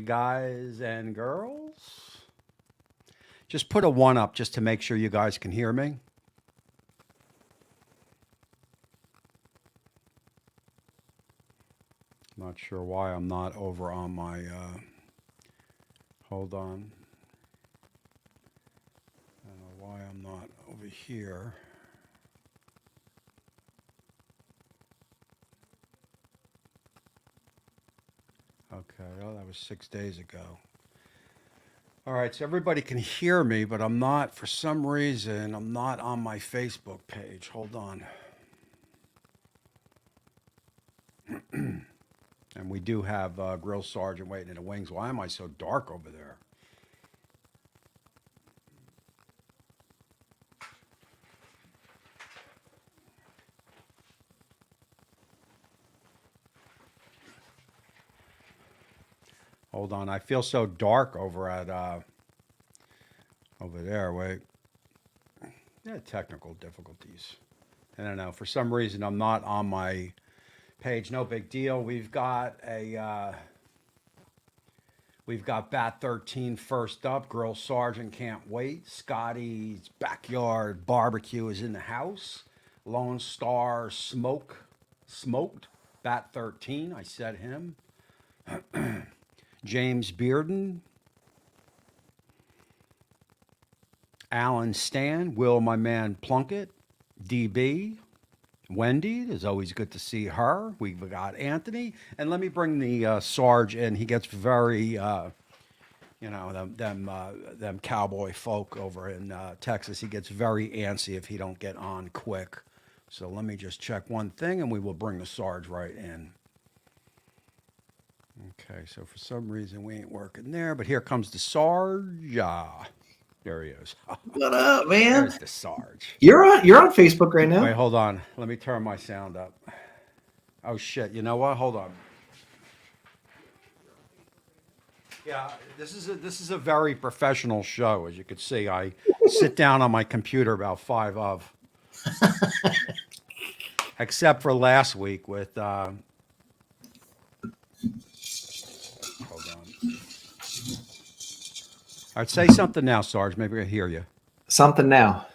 guys and girls. Just put a 1 up just to make sure you guys can hear me. Not sure why I'm not over on my, hold on. I don't know why I'm not over here. Okay, oh, that was 6 days ago. All right, so everybody can hear me, but I'm not, for some reason, I'm not on my Facebook page. Hold on. And we do have Grill Sergeant waiting in the wings. Why am I so dark over there? Hold on, I feel so dark over at over there. Wait, yeah, technical difficulties. I don't know. For some reason, I'm not on my page. No big deal. We've got Bat 13 first up. Grill Sergeant can't wait. Scotty's backyard barbecue is in the house. Lone Star smoked. Bat 13. I said him. James Bearden, Alan Stan, Will, my man Plunkett, DB, Wendy. It's always good to see her. We've got Anthony, and let me bring the Sarge in. He gets very, them cowboy folk over in Texas. He gets very antsy if he don't get on quick. So let me just check one thing, and we will bring the Sarge right in. Okay, so for some reason we ain't working there, but here comes the Sarge. There he is. What up, man? There's the Sarge. You're on Facebook right now. Wait, hold on. Let me turn my sound up. Oh shit! You know what? Hold on. Yeah, this is a very professional show, as you can see. I sit down on my computer about 5 of, except for last week with. Hold on. All right, say something now, Sarge. Maybe I hear you. Something now.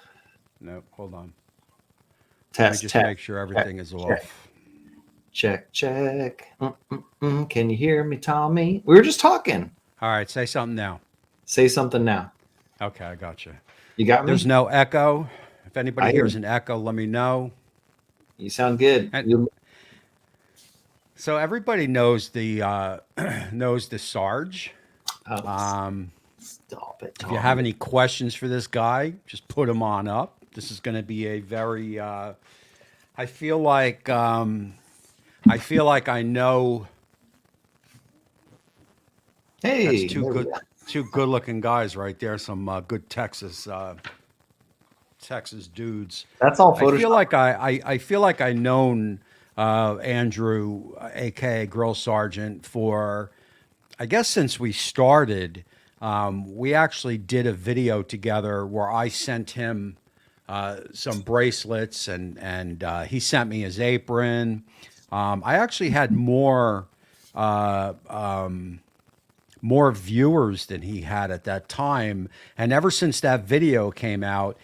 No, hold on. Test. Let me just test, make sure everything is off. Check. Can you hear me, Tommy? We were just talking. All right, say something now. Say something now. Okay, I got you. You got me? There's no echo. If anybody hears an echo, let me know. You sound good. So everybody knows the Sarge. Stop it, Tom. If you have any questions for this guy, just put them on up. This is going to be a very. I feel like I know. Hey, that's two good-looking guys right there. Some good Texas dudes. That's all Photoshop. I feel like I known Andrew, aka Grill Sergeant, for I guess since we started. We actually did a video together where I sent him some bracelets and he sent me his apron. I actually had more viewers than he had at that time. And ever since that video came out,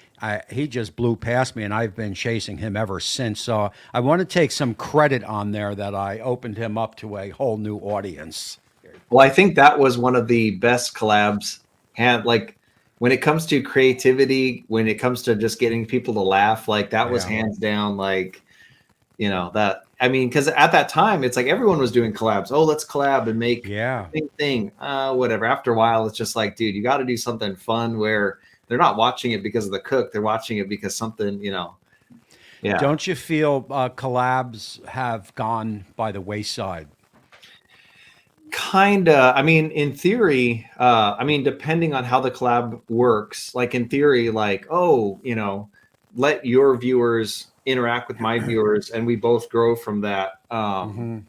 he just blew past me, and I've been chasing him ever since. So I want to take some credit on there that I opened him up to a whole new audience. Well, I think that was one of the best collabs. And like when it comes to creativity, when it comes to just getting people to laugh, like that was hands down, like, that. I mean, because at that time, it's like everyone was doing collabs. Oh, let's collab and make a big thing. Whatever. After a while, it's just like, dude, you got to do something fun where they're not watching it because of the cook. They're watching it because something, Yeah. Don't you feel collabs have gone by the wayside? Kinda. I mean, in theory, depending on how the collab works, like in theory, like, let your viewers interact with my viewers and we both grow from that. And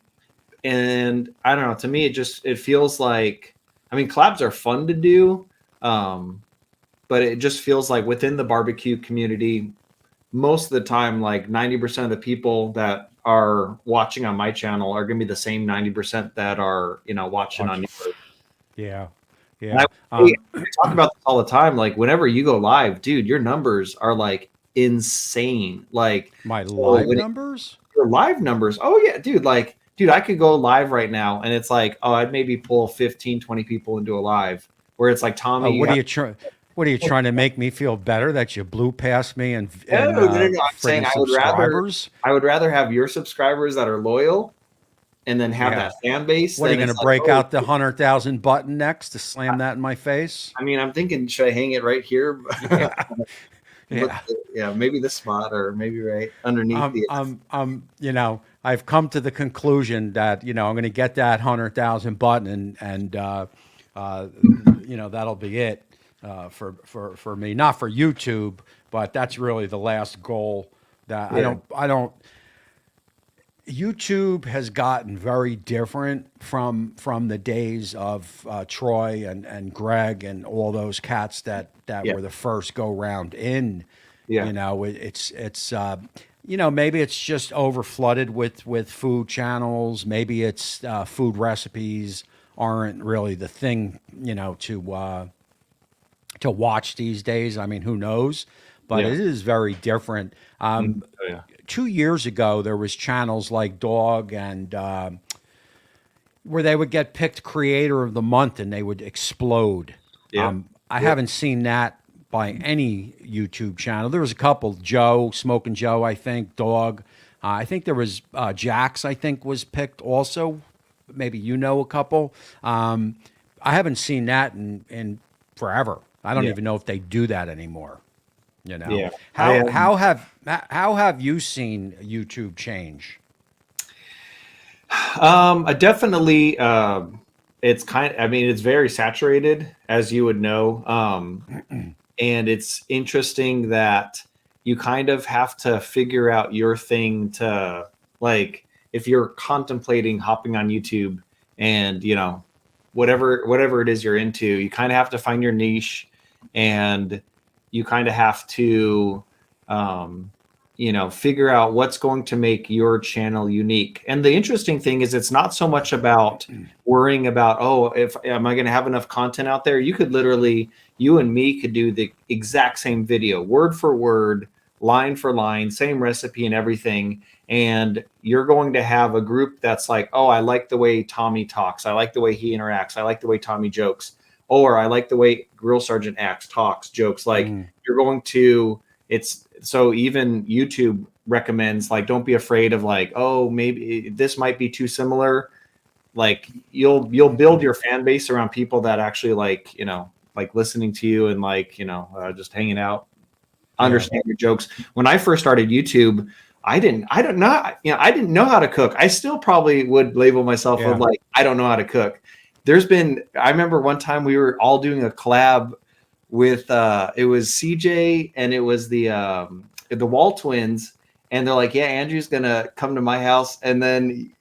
I don't know, to me, it feels like, collabs are fun to do. But it just feels like within the barbecue community, most of the time, like 90% of the people that are watching on my channel are going to be the same 90% that are, watching on yours. Yeah. And Yeah. I talk about this all the time. Like whenever you go live, dude, your numbers are like insane. Like My so live when numbers? your live numbers, oh yeah, dude, like dude, I could go live right now and it's like, oh, I'd maybe pull 15, 20 people into a live where it's like Tommy, Oh, you have what are you trying to make me feel better that you blew past me and no. I'm saying friggin' subscribers? I would rather have your subscribers that are loyal and then have Yeah. that fan base What are you than going to it's like, break oh, out the 100,000 button next to slam that in my face? I mean, I'm thinking, should I hang it right here? Yeah. But Yeah. yeah, maybe this spot or maybe right underneath the. I've come to the conclusion that, I'm going to get that 100,000 button uh, that'll be it for me. Not for YouTube, but that's really the last goal. That Yeah, I don't. YouTube has gotten very different from the days of Troy and Greg and all those cats that yeah, were the first go round in. yeah, Maybe it's just over flooded with food channels. Maybe it's food recipes aren't really the thing to watch these days. I mean, who knows? But yeah. it is very different. Oh, yeah, 2 years ago, there was channels like Dog and where they would get picked Creator of the Month and they would explode. yeah, I yeah, haven't seen that by any YouTube channel. There was a couple, Joe, Smoking Joe, I think, Dog. I think there was Jax, I think, was picked also. Maybe a couple. I haven't seen that in forever. I don't yeah, even know if they do that anymore. You know yeah. I how have you seen YouTube change? I definitely. It's I mean, it's very saturated, as you would know. And it's interesting that you kind of have to figure out your thing to like if you're contemplating hopping on YouTube and whatever it is you're into, you kind of have to find your niche and you kind of have to um, figure out what's going to make your channel unique. And the interesting thing is it's not so much about worrying about, oh, if am I going to have enough content out there? You could literally, you and me could do the exact same video, word for word, line for line, same recipe and everything. And you're going to have a group that's like, oh, I like the way Tommy talks. I like the way he interacts. I like the way Tommy jokes. Or I like the way Grill Sergeant acts, talks, jokes. Like you're going to, it's so even YouTube recommends like, don't be afraid of like, oh, maybe this might be too similar. Like you'll build your fan base around people that actually like listening to you and like, just hanging out, Yeah, understand your jokes. When I first started YouTube, I didn't know how to cook. I still probably would label myself with yeah. like, I don't know how to cook. I remember one time we were all doing a collab with it was CJ and it was the Wall twins, and they're like, yeah, Andrew's gonna come to my house, and then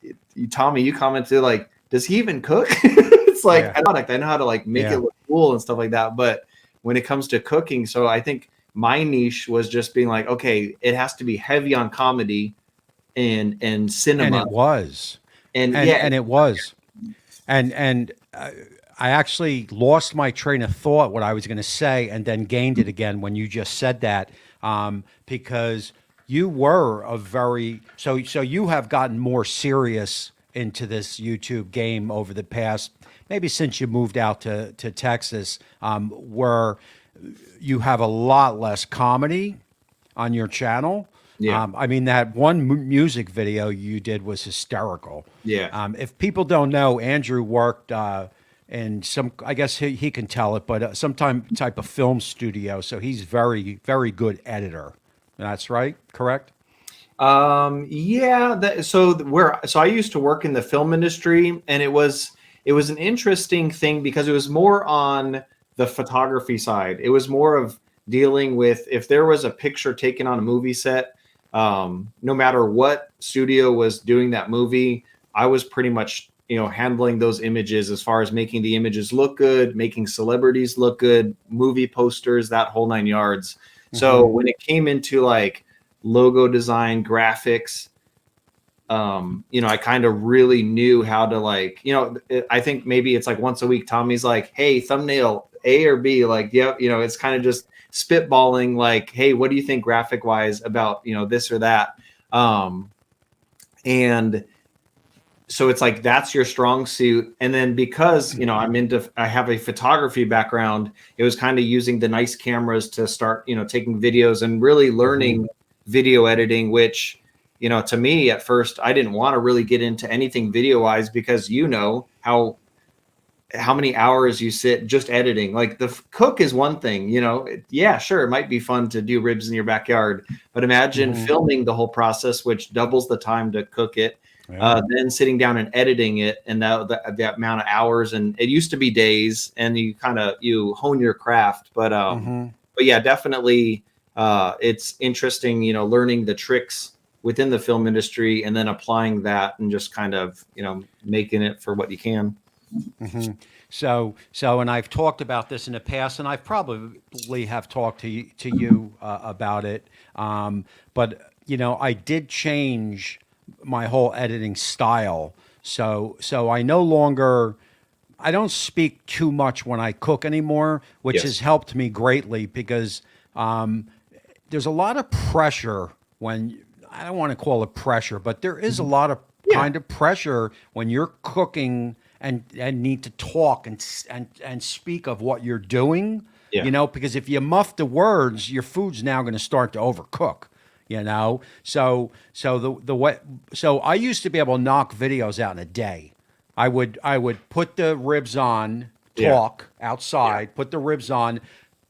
Tommy, you commented like, does he even cook? It's like Yeah. I know how to like make it Yeah. look cool and stuff like that, but when it comes to cooking, so I think my niche was just being like, okay, it has to be heavy on comedy and And cinema, it was. and And yeah, and it was. And I actually lost my train of thought what I was going to say, and then gained it again when you just said that, because you were a very so you have gotten more serious into this YouTube game over the past maybe since you moved out to Texas, where you have a lot less comedy on your channel. yeah, I mean, that one music video you did was hysterical. yeah. If people don't know, Andrew worked in some, I guess he can tell it, but some type of film studio. So he's very, very good editor. That's right, correct? Yeah, so I used to work in the film industry, and it was an interesting thing because it was more on the photography side. It was more of dealing with if there was a picture taken on a movie set, no matter what studio was doing that movie, I was pretty much handling those images as far as making the images look good, making celebrities look good, movie posters, that whole nine yards. So Hmm. when it came into like logo design, graphics, I kind of really knew how to I think maybe it's like once a week, Tommy's like, hey, thumbnail A or B, like, yep, it's kind of just spitballing like, hey, what do you think graphic wise about, this or that? And so it's like, that's your strong suit. And then because, I have a photography background, it was kind of using the nice cameras to start, taking videos and really learning video editing, which, to me at first, I didn't want to really get into anything video wise because how many hours you sit just editing. Like the cook is one thing, yeah, sure. It might be fun to do ribs in your backyard, but imagine filming the whole process, which doubles the time to cook it. Yeah. Then sitting down and editing it and that amount of hours, and it used to be days, and you hone your craft. But yeah, definitely it's interesting, learning the tricks within the film industry and then applying that and just kind of, making it for what you can. So, and I've talked about this in the past, and I've probably have talked to you about it. But I did change my whole editing style. So I no longer, I don't speak too much when I cook anymore, which has helped me greatly because there's a lot of pressure when, I don't want to call it pressure, but there is a lot of kind of pressure when you're cooking and need to talk and speak of what you're doing, because if you muff the words, your food's now going to start to overcook, So I used to be able to knock videos out in a day. I would put the ribs on, talk outside, put the ribs on,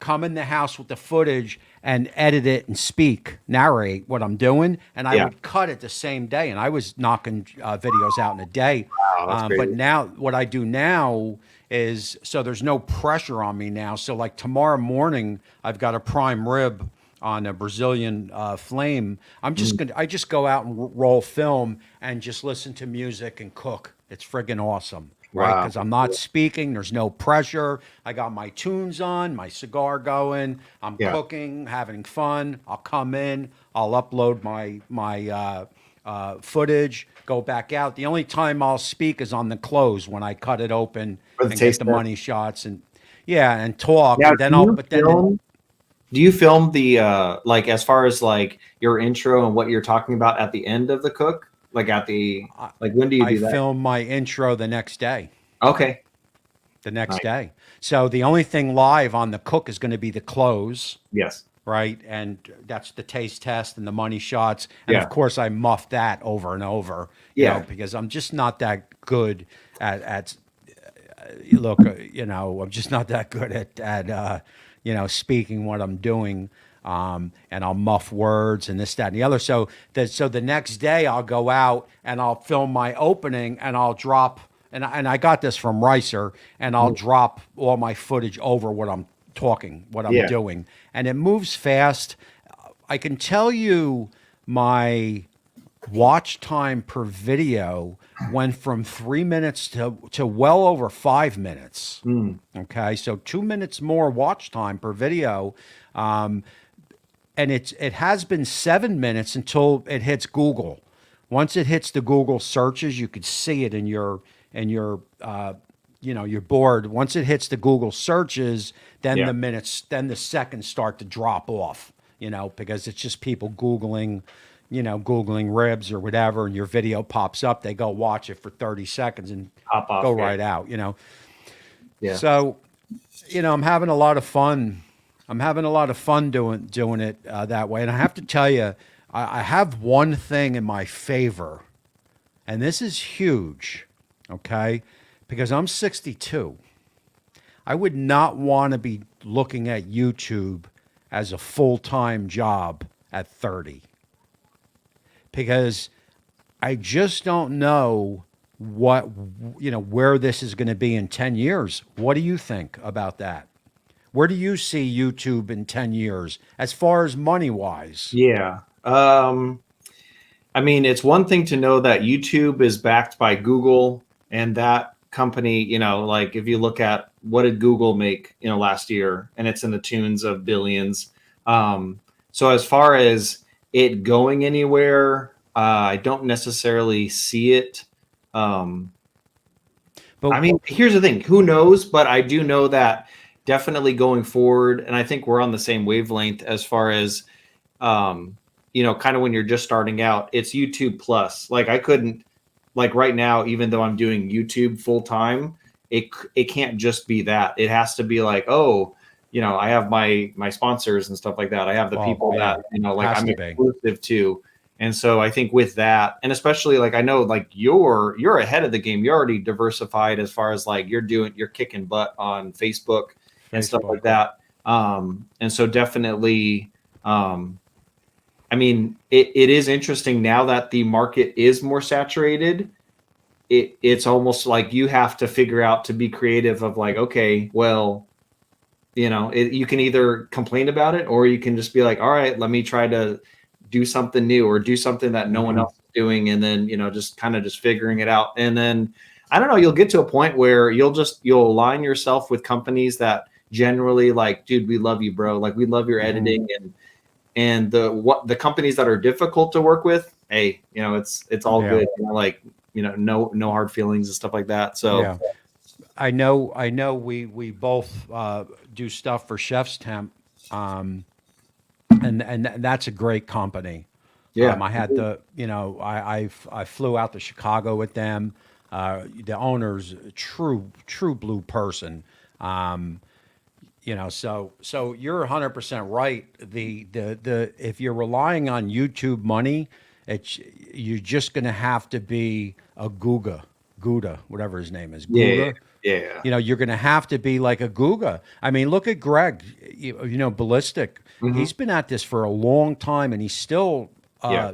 come in the house with the footage and edit it and narrate what I'm doing. And I would cut it the same day. And I was knocking videos out in a day. Wow, that's crazy. But now what I do now is, so there's no pressure on me now. So like tomorrow morning, I've got a prime rib on a Brazilian flame. I just go out and roll film and just listen to music and cook. It's friggin' awesome. Right, because I'm not speaking. There's no pressure. I got my tunes on, my cigar going. I'm cooking, having fun. I'll come in. I'll upload my footage. Go back out. The only time I'll speak is on the close when I cut it open and get the money shots and talk. Yeah, And then do you film the like as far as like your intro and what you're talking about at the end of the cook? Like when do you do that? I film my intro the next day. Okay. The next day. So the only thing live on the cook is going to be the close. Yes. Right. And that's the taste test and the money shots. And of course I muff that over and over. Because I'm just not that good at I'm just not that good at speaking what I'm doing. And I'll muff words and this, that, and the other. So the next day I'll go out and I'll film my opening and I'll drop, and I got this from Ricer, and I'll drop all my footage over what I'm talking, what I'm doing. And it moves fast. I can tell you my watch time per video went from 3 minutes to well over 5 minutes. Okay. So 2 minutes more watch time per video. And it has been 7 minutes until it hits Google. Once it hits the Google searches, you could see it in your your board. Once it hits the Google searches, then the seconds start to drop off. Because it's just people Googling ribs or whatever, and your video pops up. They go watch it for 30 seconds and go right out. Yeah. So, I'm having a lot of fun. I'm having a lot of fun doing it that way. And I have to tell you, I have one thing in my favor, and this is huge, okay? Because I'm 62. I would not want to be looking at YouTube as a full-time job at 30. Because I just don't know where this is going to be in 10 years. What do you think about that? Where do you see YouTube in 10 years as far as money wise? Yeah. I mean, it's one thing to know that YouTube is backed by Google, and that company, like if you look at what did Google make, last year, and it's in the tunes of billions. So as far as it going anywhere, I don't necessarily see it. Um, But I mean, here's the thing. Who knows? But I do know that definitely going forward, and I think we're on the same wavelength as far as, um, kind of when you're just starting out, it's YouTube plus. Like I couldn't, like right now, even though I'm doing YouTube full time, it can't just be that. It has to be like, oh, I have my sponsors and stuff like that. I have the well, people yeah, that, like has I'm to be. exclusive to. And so I think with that, and especially like I know like you're ahead of the game. You're already diversified as far as like you're kicking butt on Facebook and stuff Facebook. like that. And so definitely, I mean, it is interesting now that the market is more saturated. It's almost like you have to figure out to be creative of like, okay, well, you can either complain about it or you can just be like, all right, let me try to do something new or do something that no one Mhm. else is doing. And then, just kind of just figuring it out. And then I don't know, you'll get to a point where you'll align yourself with companies that generally like, dude, we love you, bro. Like we love your Mhm. editing and the companies that are difficult to work with, hey, it's all Yeah. good. Like, no hard feelings and stuff like that. So Yeah. I know we both do stuff for Chef's Temp, um, and that's a great company. yeah. I had I flew out to Chicago with them. The owner's a true blue person. Um, so you're 100% right. The if you're relying on YouTube money, you're just going to have to be a Guga, whatever his name is, Yeah. Guga. Yeah. You're going to have to be like a Guga. I mean, look at Greg, Ballistic. Hmm. He's been at this for a long time and he's still Yeah.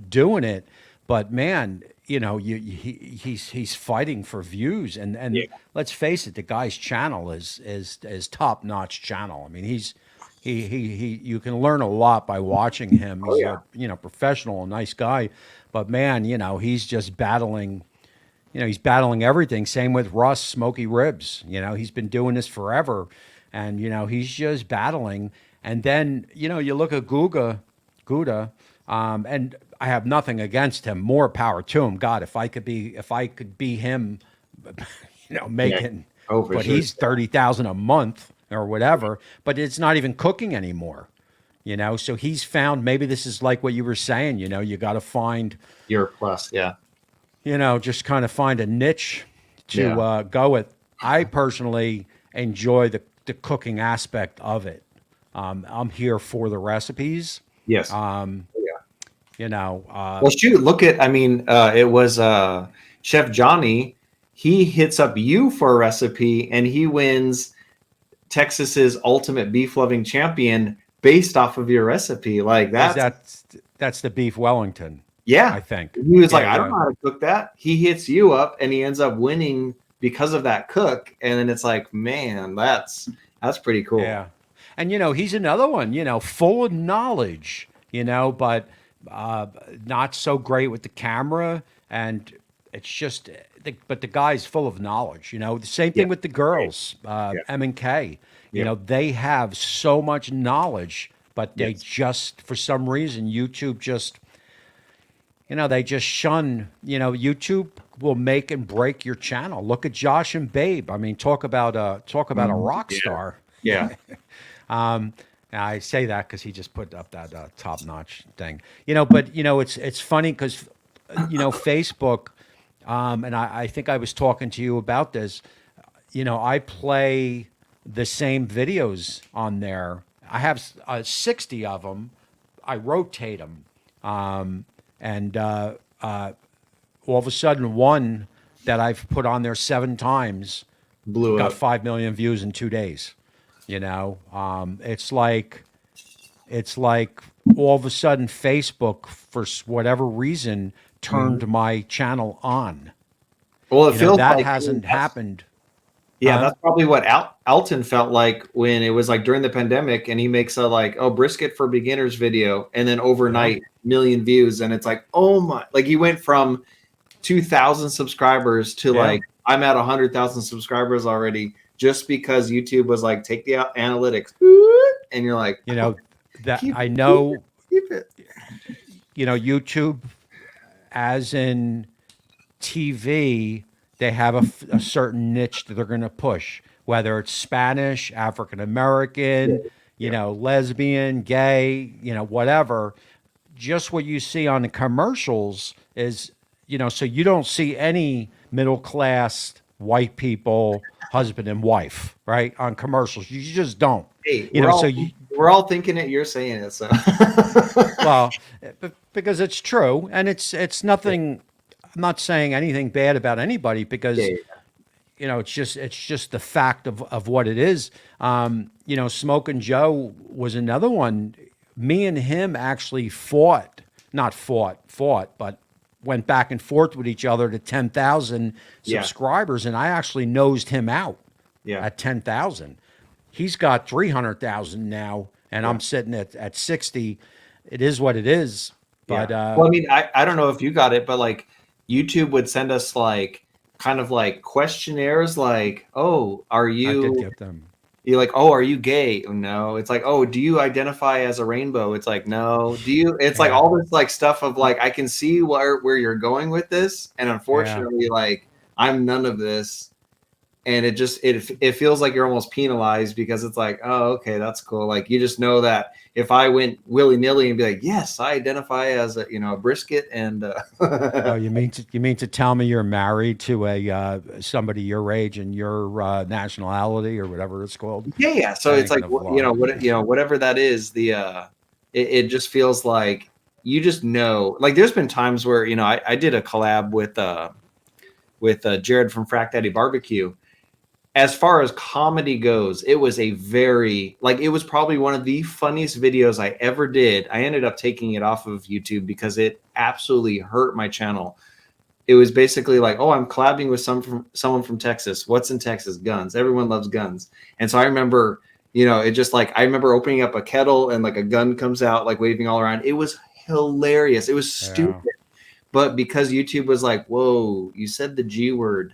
doing it. But man, he's fighting for views. And Yeah. let's face it, the guy's channel is top notch channel. I mean, he you can learn a lot by watching him. Oh He's yeah. a professional, a nice guy. But man, he's just battling. He's battling everything. Same with Russ, Smoky Ribs. He's been doing this forever, and he's just battling. And then you look at Gouda, and I have nothing against him. More power to him. God, if I could be him, Yeah. making, Oh, for but sure. he's 30,000 a month or whatever. But it's not even cooking anymore. So he's found, maybe this is like what you were saying. You got to find, You're a plus. Yeah. just kind of find a niche to Yeah. go with. I personally enjoy the cooking aspect of it. I'm here for the recipes. Yes. Um, Yeah. you know, uh, Well, shoot, look at, I mean, it was Chef Johnny. He hits up you for a recipe and he wins Texas's ultimate beef loving champion based off of your recipe. Like is that's, that's the beef Wellington, yeah. I think. He was Yeah, like, I don't yeah, know how to cook that. He hits you up and he ends up winning because of that cook. And then it's like, man, that's pretty cool. yeah. And he's another one. Full of knowledge. But uh, not so great with the camera, and it's just. But the guy's full of knowledge. The same Yeah. thing with the Right. girls, Yeah. M and K. Yeah. They have so much knowledge, but they Yes. just, for some reason, YouTube just, they just shun. YouTube will make and break your channel. Look at Josh and Babe. I mean, talk about a Mhm. rock Yeah. star. Yeah. Um, I say that because he just put up that top notch thing. But it's funny because Facebook, and I think I was talking to you about this. I play the same videos on there. I have 60 of them. I rotate them, and all of a sudden, one that I've put on there 7 times Blew got up. 5 million views in 2 days. It's like all of a sudden Facebook, for whatever reason, Mhm. turned my channel on. Well, it feels That like, I mean, hasn't happened. yeah, Huh? that's probably what Alton felt like when it was like during the pandemic, and he makes a like, oh, brisket for beginners video, and then Yeah. overnight million views, and it's like, oh my, like he went from 2,000 subscribers to Yeah. like I'm at 100,000 subscribers already, just because YouTube was like, take the analytics, and you're like, You know that keep I it, keep it, know. keep it. YouTube. as in TV, they have a certain niche that they're going to push, whether it's Spanish, African Yeah. American, Yeah. lesbian, gay, whatever. Just what you see on the commercials is, so you don't see any middle class white people, husband and wife, right, on commercials. You just don't. Hey, So you, we're all thinking it. You're saying it. So well, because it's true, and it's nothing. I'm not saying anything bad about anybody yeah, because yeah, it's just the fact of what it is. Smoking Joe was another one. Me and him actually not fought, but went back and forth with each other to 10,000 yeah, subscribers, and I actually nosed him out yeah, at 10,000. He's got 300,000 now, and yeah. I'm sitting at 60. It is what it is. But Yeah. Well, I mean, I don't know if you got it, but like YouTube would send us like kind of like questionnaires like, oh, I did get them. you're like, oh, are you gay? No. It's like, oh, do you identify as a rainbow? It's like, no. Do you? It's like Yeah, all this like stuff of like, I can see where you're going with this, and yeah, unfortunately, like I'm none of this, and it feels like you're almost penalized because it's like, oh, okay, that's cool. Like you just know that if I went willy nilly and be like, yes, I identify as a brisket, and Oh, you mean to tell me you're married to a somebody your age and your nationality or whatever it's called? yeah, yeah. So That it's ain't like gonna fly. whatever that is, it just feels like you just know. Like there's been times where I did a collab with Jared from Frack Daddy Barbecue. As far as comedy goes, it was it was probably one of the funniest videos I ever did. I ended up taking it off of YouTube because it absolutely hurt my channel. It was basically like, oh, I'm collabing with someone from Texas. What's in Texas? Guns. Everyone loves guns. And so I remember, it just like I remember opening up a kettle and like a gun comes out, like waving all around. It was hilarious. It was Yeah, stupid. But because YouTube was like, whoa, you said the G word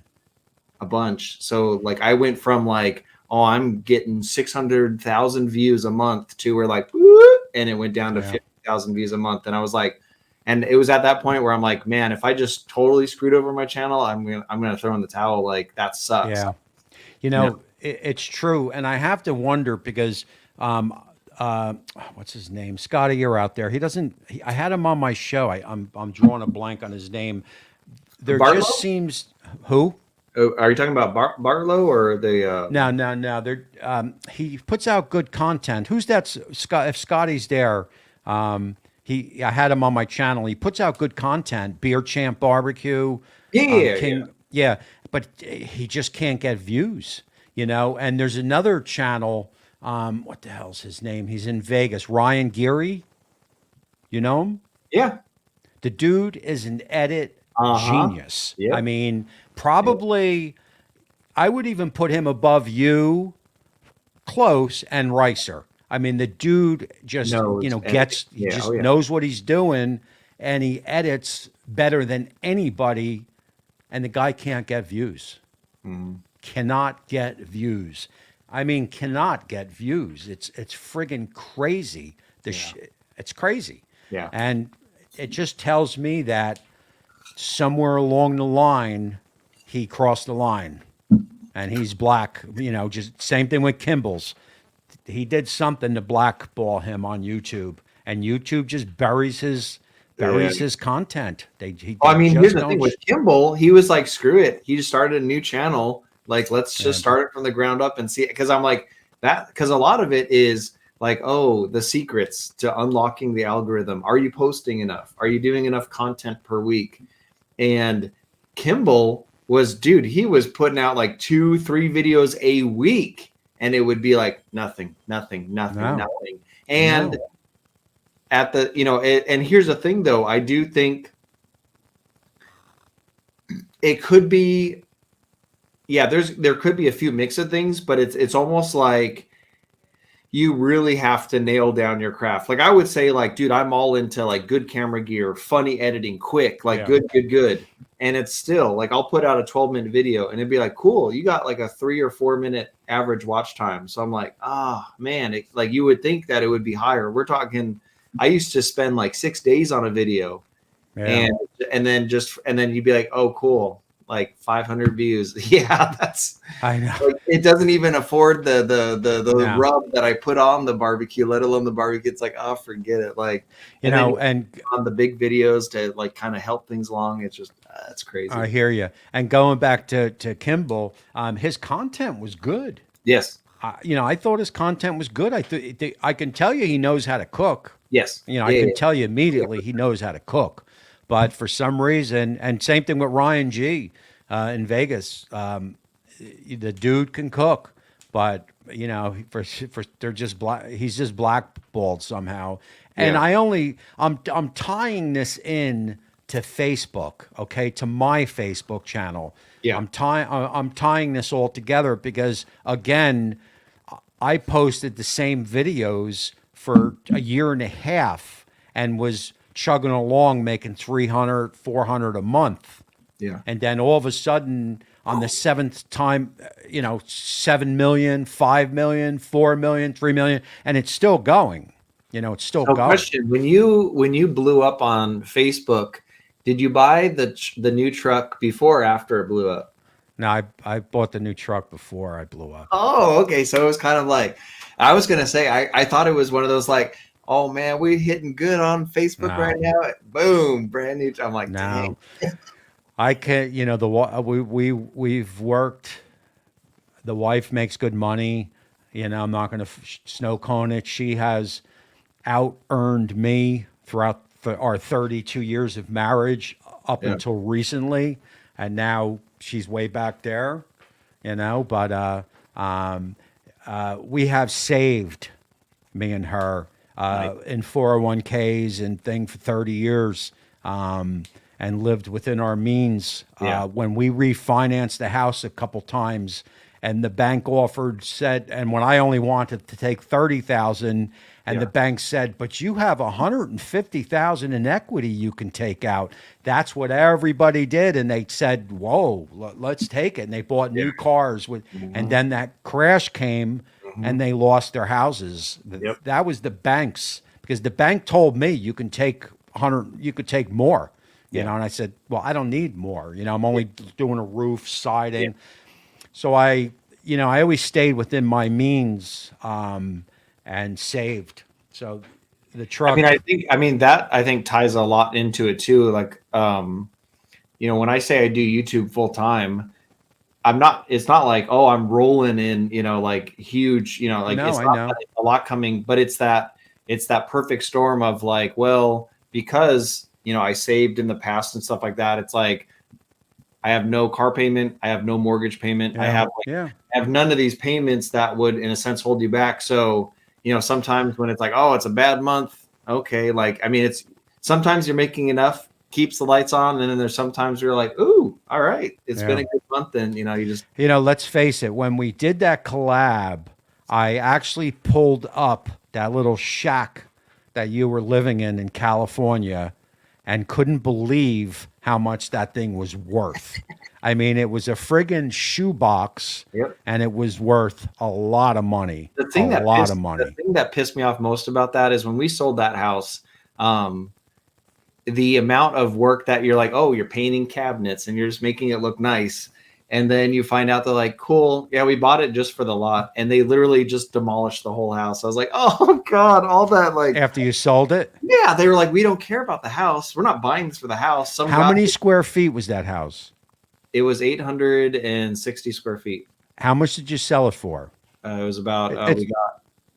a bunch. So like I went from like, oh, I'm getting 600,000 views a month to where like, whoop, and it went down to yeah, 50,000 views a month. And I was like, and it was at that point where I'm like, man, if I just totally screwed over my channel, I'm gonna throw in the towel. Like that sucks. yeah. You know? It's true, and I have to wonder because what's his name? Scotty, you're out there. He doesn't. I had him on my show. I'm drawing a blank on his name. There just Bartlow? seems who. Oh, are you talking about Bartlow or the? No, no, no. He puts out good content. Who's that? Scott. If Scotty's there, I had him on my channel. He puts out good content. Beer Champ Barbecue, Yeah, yeah. King. Yeah, but he just can't get views. And there's another channel. What the hell's his name? He's in Vegas. Ryan Geary. You know him? Yeah. The dude is an edit Uh-huh. genius. I Yep. mean, Yep. probably I would even put him above you, Close, and Ricer. I mean, the dude just, Knows editing. he Yeah. Oh just yeah. knows what he's doing and he edits better than anybody. And the guy can't get views, Mhm. cannot get views. I mean, cannot get views. It's friggin' crazy. Yeah. It's crazy. Yeah. And it just tells me that somewhere along the line, he crossed the line and he's black. Just same thing with Kimball's. He did something to blackball him on YouTube, and YouTube just Yeah. buries his content. Well, I They mean, here's just the thing don't. with Kimball. He was like, screw it. He just started a new channel. Like, let's Yeah, just start it from the ground up and see it. Because I'm like that. Because a lot of it is like, oh, the secrets to unlocking the algorithm. Are you posting enough? Are you doing enough content per week? And Kimball was, dude, he was putting out like 2-3 videos a week, and it would be like nothing, nothing, nothing, no, nothing. And no, at the, and here's the thing though, I do think it could be, yeah, there could be a few mix of things, but it's almost like you really have to nail down your craft. Like I would say, like, dude, I'm all into like good camera gear, funny editing, quick, like yeah, good. And it's still like I'll put out a 12-minute video and it'd be like, cool, you got like a 3 or 4 minute average watch time. So I'm like, man, like you would think that it would be higher. We're talking, I used to spend like 6 days on a video, Yeah. And then you'd be like, oh, cool, like 500 views. Yeah, that's I know. like, it doesn't even afford the No. rub that I put on the barbecue, let alone the barbecue. It's like, oh, forget it. Like, You and then know, and on the big videos to like kind of help things along. It's just it's I crazy. hear you. And going back to Kimball, his content was good. Yes, I thought his content was good. I can tell you he knows how to cook. yes, I yeah, can yeah, tell you yeah. immediately he knows how to cook. But for some reason, and same thing with Ryan G in Vegas, the dude can cook, but for they're just black. He's just blackballed somehow. And Yeah. I'm tying this in to Facebook, okay, to my Facebook channel. Yeah. I'm tying this all together because again, I posted the same videos for a year and a half and was chugging along making 300, 400 a month. Yeah. And then all of a sudden on the seventh time, 7 million, 5 million, 4 million, 3 million, and it's still going. It's still So, going. question: when you blew up on Facebook, did you buy the new truck before or after it blew up? Now I bought the new truck before I blew up. Oh, okay. So it was kind of like I was gonna say. I thought it was one of those like, oh man, we're hitting good on Facebook right No, now. Boom, brand new. I'm like, no. dang. I can't, we've worked. The wife makes good money. I'm not going to snow cone it. She has out earned me throughout our 32 years of marriage up Yeah. until recently. And now she's way back there, but we have saved, me and her, Nice. in 401ks and thing for 30 years. And lived within our means. Yeah. When we refinanced the house a couple times, and the bank said, and when I only wanted to take 30,000, and the Yeah. bank said, but you have 150,000 in equity you can take out. That's what everybody did, and they said, "Whoa, let's take it." And they bought Yeah. new cars with, and Mhm. then that crash came, Mhm. and they lost their houses. Yep. That was the banks because the bank told me you can take 100, you could take more. Yeah. And I said, well, I don't need more. I'm only doing a roof, Yeah. siding. So I always stayed within my means and saved. So the I mean, truck, that ties a lot into it too. Like, when I say I do YouTube full time, I'm not. It's not like, oh, I'm rolling in, like huge. Like no, it's I not know. a lot coming, but it's that perfect storm of like, well, because I saved in the past and stuff like that. It's like I have no car payment, I have no mortgage payment, Yeah, yeah, I have none of these payments that would, in a sense, hold you back. So, sometimes when it's like, oh, it's a bad month, okay, like, I mean, it's sometimes you're making enough, keeps the lights on, and then there's sometimes you're like, ooh, all right, it's been yeah. a good month, and you just Let's face it, when we did that collab, I actually pulled up that little shack that you were living in California and couldn't believe how much that thing was worth. I mean, it was a friggin' shoebox yep. and it was worth a lot of money. The A thing that lot of pissed the money. thing that pissed me off most about that is when we sold that house, the amount of work that you're like, oh, you're painting cabinets and you're just making it look nice. And then you find out they're like, cool, yeah, we bought it just for the lot. And they literally just demolished the whole house. I was like, oh God, all that like, After you sold it, yeah, they were like, we don't care about the house. We're not buying this for the house. Some how guy, many square feet was that house? it was 860 square feet. How much did you sell it for? It was about, It's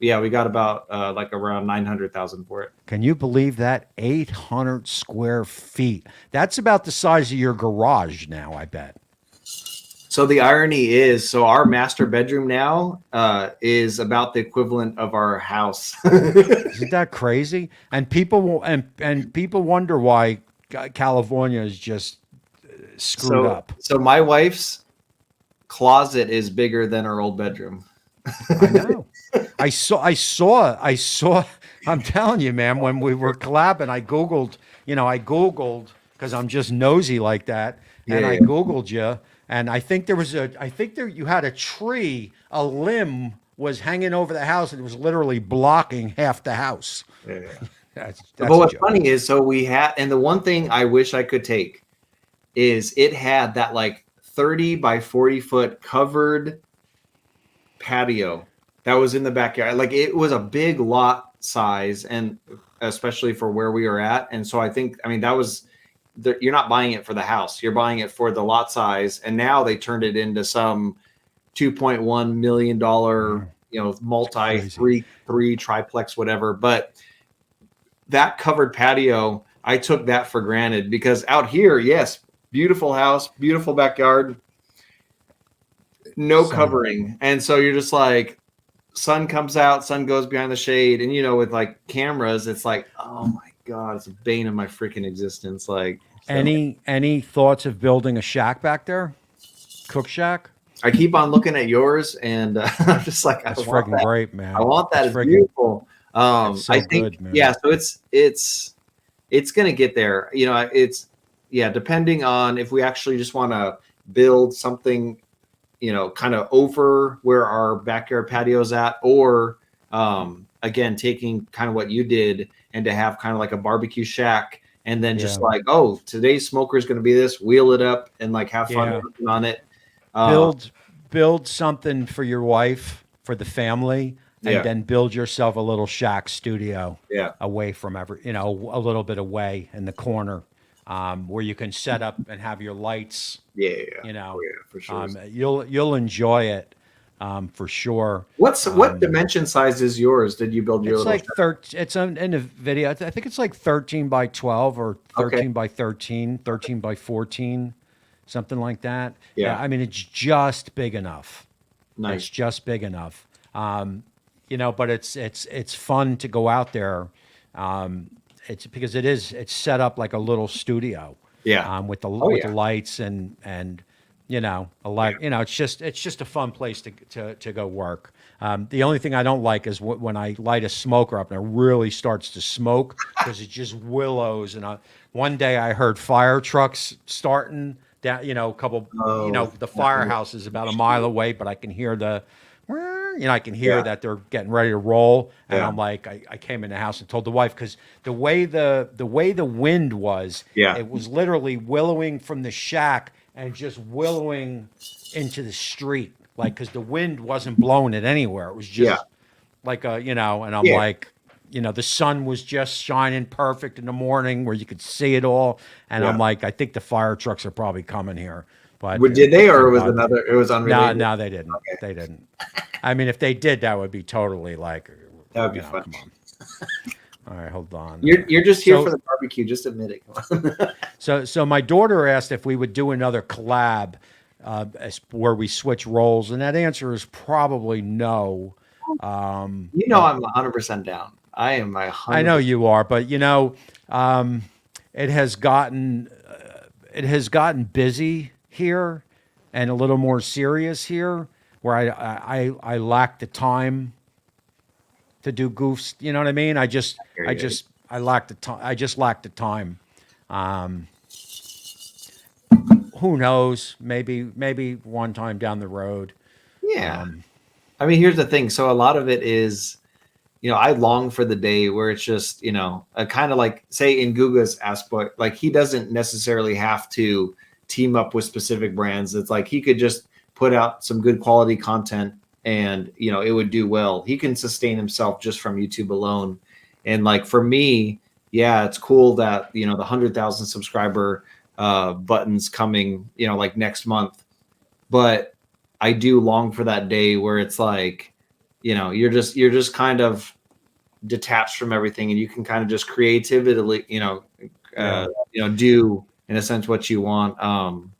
we got about like around 900,000 for it. Can you believe that? 800 square feet. That's about the size of your garage now, I bet. So the irony is, so our master bedroom now is about the equivalent of our house. Isn't that crazy? And people wonder why California is just screwed so up. so my wife's closet is bigger than our old bedroom. I know. I saw. I'm telling you, man. When we were collabing, I Googled because I'm just nosy like that, and Yeah, I Googled you, and I think there you had a tree, a limb was hanging over the house, and it was literally blocking half the house. yeah. But that's a what's joke. funny is, so we had, and the one thing I wish I could take is it had that like 30 by 40-foot covered patio that was in the backyard. Like it was a big lot size, and especially for where we were at. And so I think, I mean, that was you're not buying it for the house, you're buying it for the lot size. And now they turned it into some $2.1 million, multi Crazy. three triplex, whatever. But that covered patio, I took that for granted, because out here, yes, beautiful house, beautiful backyard, no Sun. covering. And so you're just like, sun comes out, sun goes behind the shade. And, with like cameras, it's like, oh my God, it's a bane of my freaking existence. Like, so Any thoughts of building a shack back there? Cook shack? I keep on looking at yours, and I'm just like, That's I want friggin' that. great, man. I want that. That's It's friggin' beautiful. It's so I think, good, man. yeah. So it's going to get there. Depending on if we actually just want to build something, kind of over where our backyard patio's at, or again, taking kind of what you did and to have kind of like a barbecue shack, and then just Yeah. like, oh, today's smoker is going to be this, wheel it up and like have fun Yeah. working on it. Build something for your wife, for the family, and Yeah. then build yourself a little shack studio Yeah. away from a little bit away in the corner, where you can set up and have your lights. Yeah. You know, Oh, yeah, for sure. you'll enjoy it, for sure. What dimension size is yours? Did you build your It's little like It's in the video. I think it's like 13 by 12 or 13 by 13, 13 by 14, something like that. Yeah. I mean, it's just big enough. Nice. It's just big enough. But it's fun to go out there. It's because it's set up like a little studio. Yeah. With the Oh, yeah. lights and it's just a fun place to go work. The only thing I don't like is when I light a smoker up and it really starts to smoke, because it just willows. And one day I heard fire trucks starting down, a couple, the firehouse is about a mile away, but I can hear Yeah. that they're getting ready to roll. And Yeah. I'm like, I came in the house and told the wife, because the way the wind was, Yeah. it was literally willowing from the shack and just willowing into the street, like, because the wind wasn't blowing it anywhere. It was just Yeah. like and I'm Yeah. like, the sun was just shining perfect in the morning where you could see it all. And I'm Yeah. like, I think the fire trucks are probably coming here. But Did they, or was but- it was no, unrelated? no, they didn't. Okay. They didn't. I mean, if they did, that would be totally like, That would be fun. come on. All right, hold on. You're just here So- for the barbecue. Just admit it. Come on. So my daughter asked if we would do another collab, where we switch roles, and that answer is probably no. I'm 100% down. I am 100%. I know you are, but it has gotten busy here and a little more serious here, where I lack the time to do goofs. You know what I mean? I lack the time. I just lack the time. Who knows? Maybe one time down the road. Yeah. I mean, here's the thing. So a lot of it is, I long for the day where it's just, a kind of like, say in Guga's aspect, like he doesn't necessarily have to team up with specific brands. It's like he could just put out some good quality content and, it would do well. He can sustain himself just from YouTube alone. And like for me, yeah, it's cool that, the 100,000 subscriber buttons coming, like next month. But I do long for that day where it's like, you're just kind of detached from everything, and you can kind of just creatively, do in a sense what you want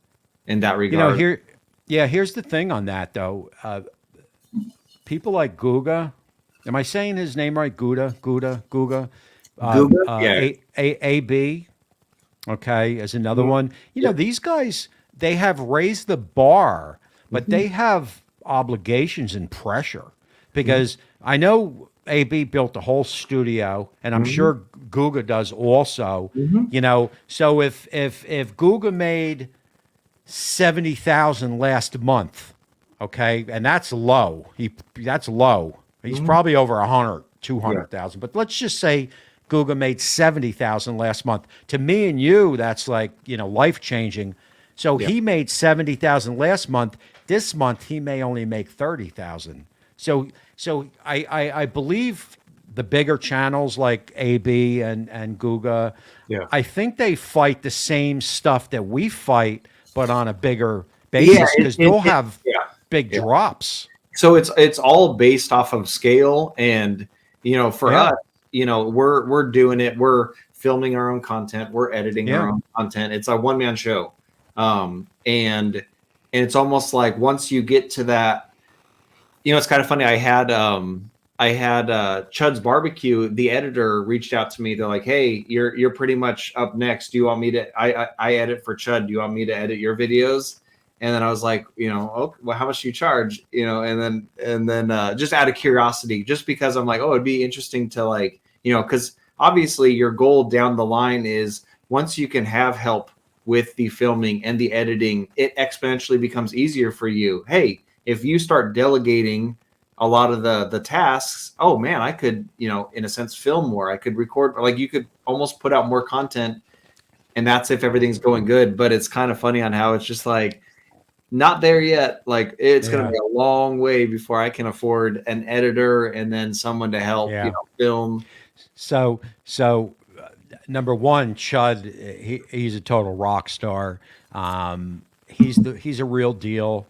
in that regard. Here's the thing on that though. People like Guga, am I saying his name right? Guga. Guga? Yeah. AB, okay, is another one. These guys, they have raised the bar, but they have obligations and pressure, because I know AB built the whole studio, and I'm sure Guga does also. So if Guga made 70,000 last month, okay, and that's low. That's low. He's probably over 100, 200,000. But let's just say Guga made 70,000 last month. To me and you, that's like, life changing. So Yeah. he made 70,000 last month. This month he may only make 30,000. So I believe the bigger channels like AB and Guga, Yeah. I think they fight the same stuff that we fight, but on a bigger Yeah. basis because they'll have Yeah. big Yeah. drops. So it's all based off of scale, and for Yeah. us, we're doing it. We're filming our own content. We're editing Yeah. our own content. It's a one man show, and it's almost like once you get to that, it's kind of funny. I had Chud's Barbecue. The editor reached out to me. They're like, "Hey, you're pretty much up next. Do you want me to? I edit for Chud. Do you want me to edit your videos?" And then I was like, oh, well, how much do you charge? And then just out of curiosity, just because I'm like, oh, it'd be interesting to like, because obviously your goal down the line is once you can have help with the filming and the editing, it exponentially becomes easier for you. Hey, if you start delegating a lot of the tasks, oh man, I could, in a sense, film more. I could record, like you could almost put out more content, and that's if everything's going good. But it's kind of funny on how it's just like, not there yet. Like it's going to Yeah. be a long way before I can afford an editor and then someone to help, Yeah. film. So number one, Chud, he's a total rock star. He's a real deal.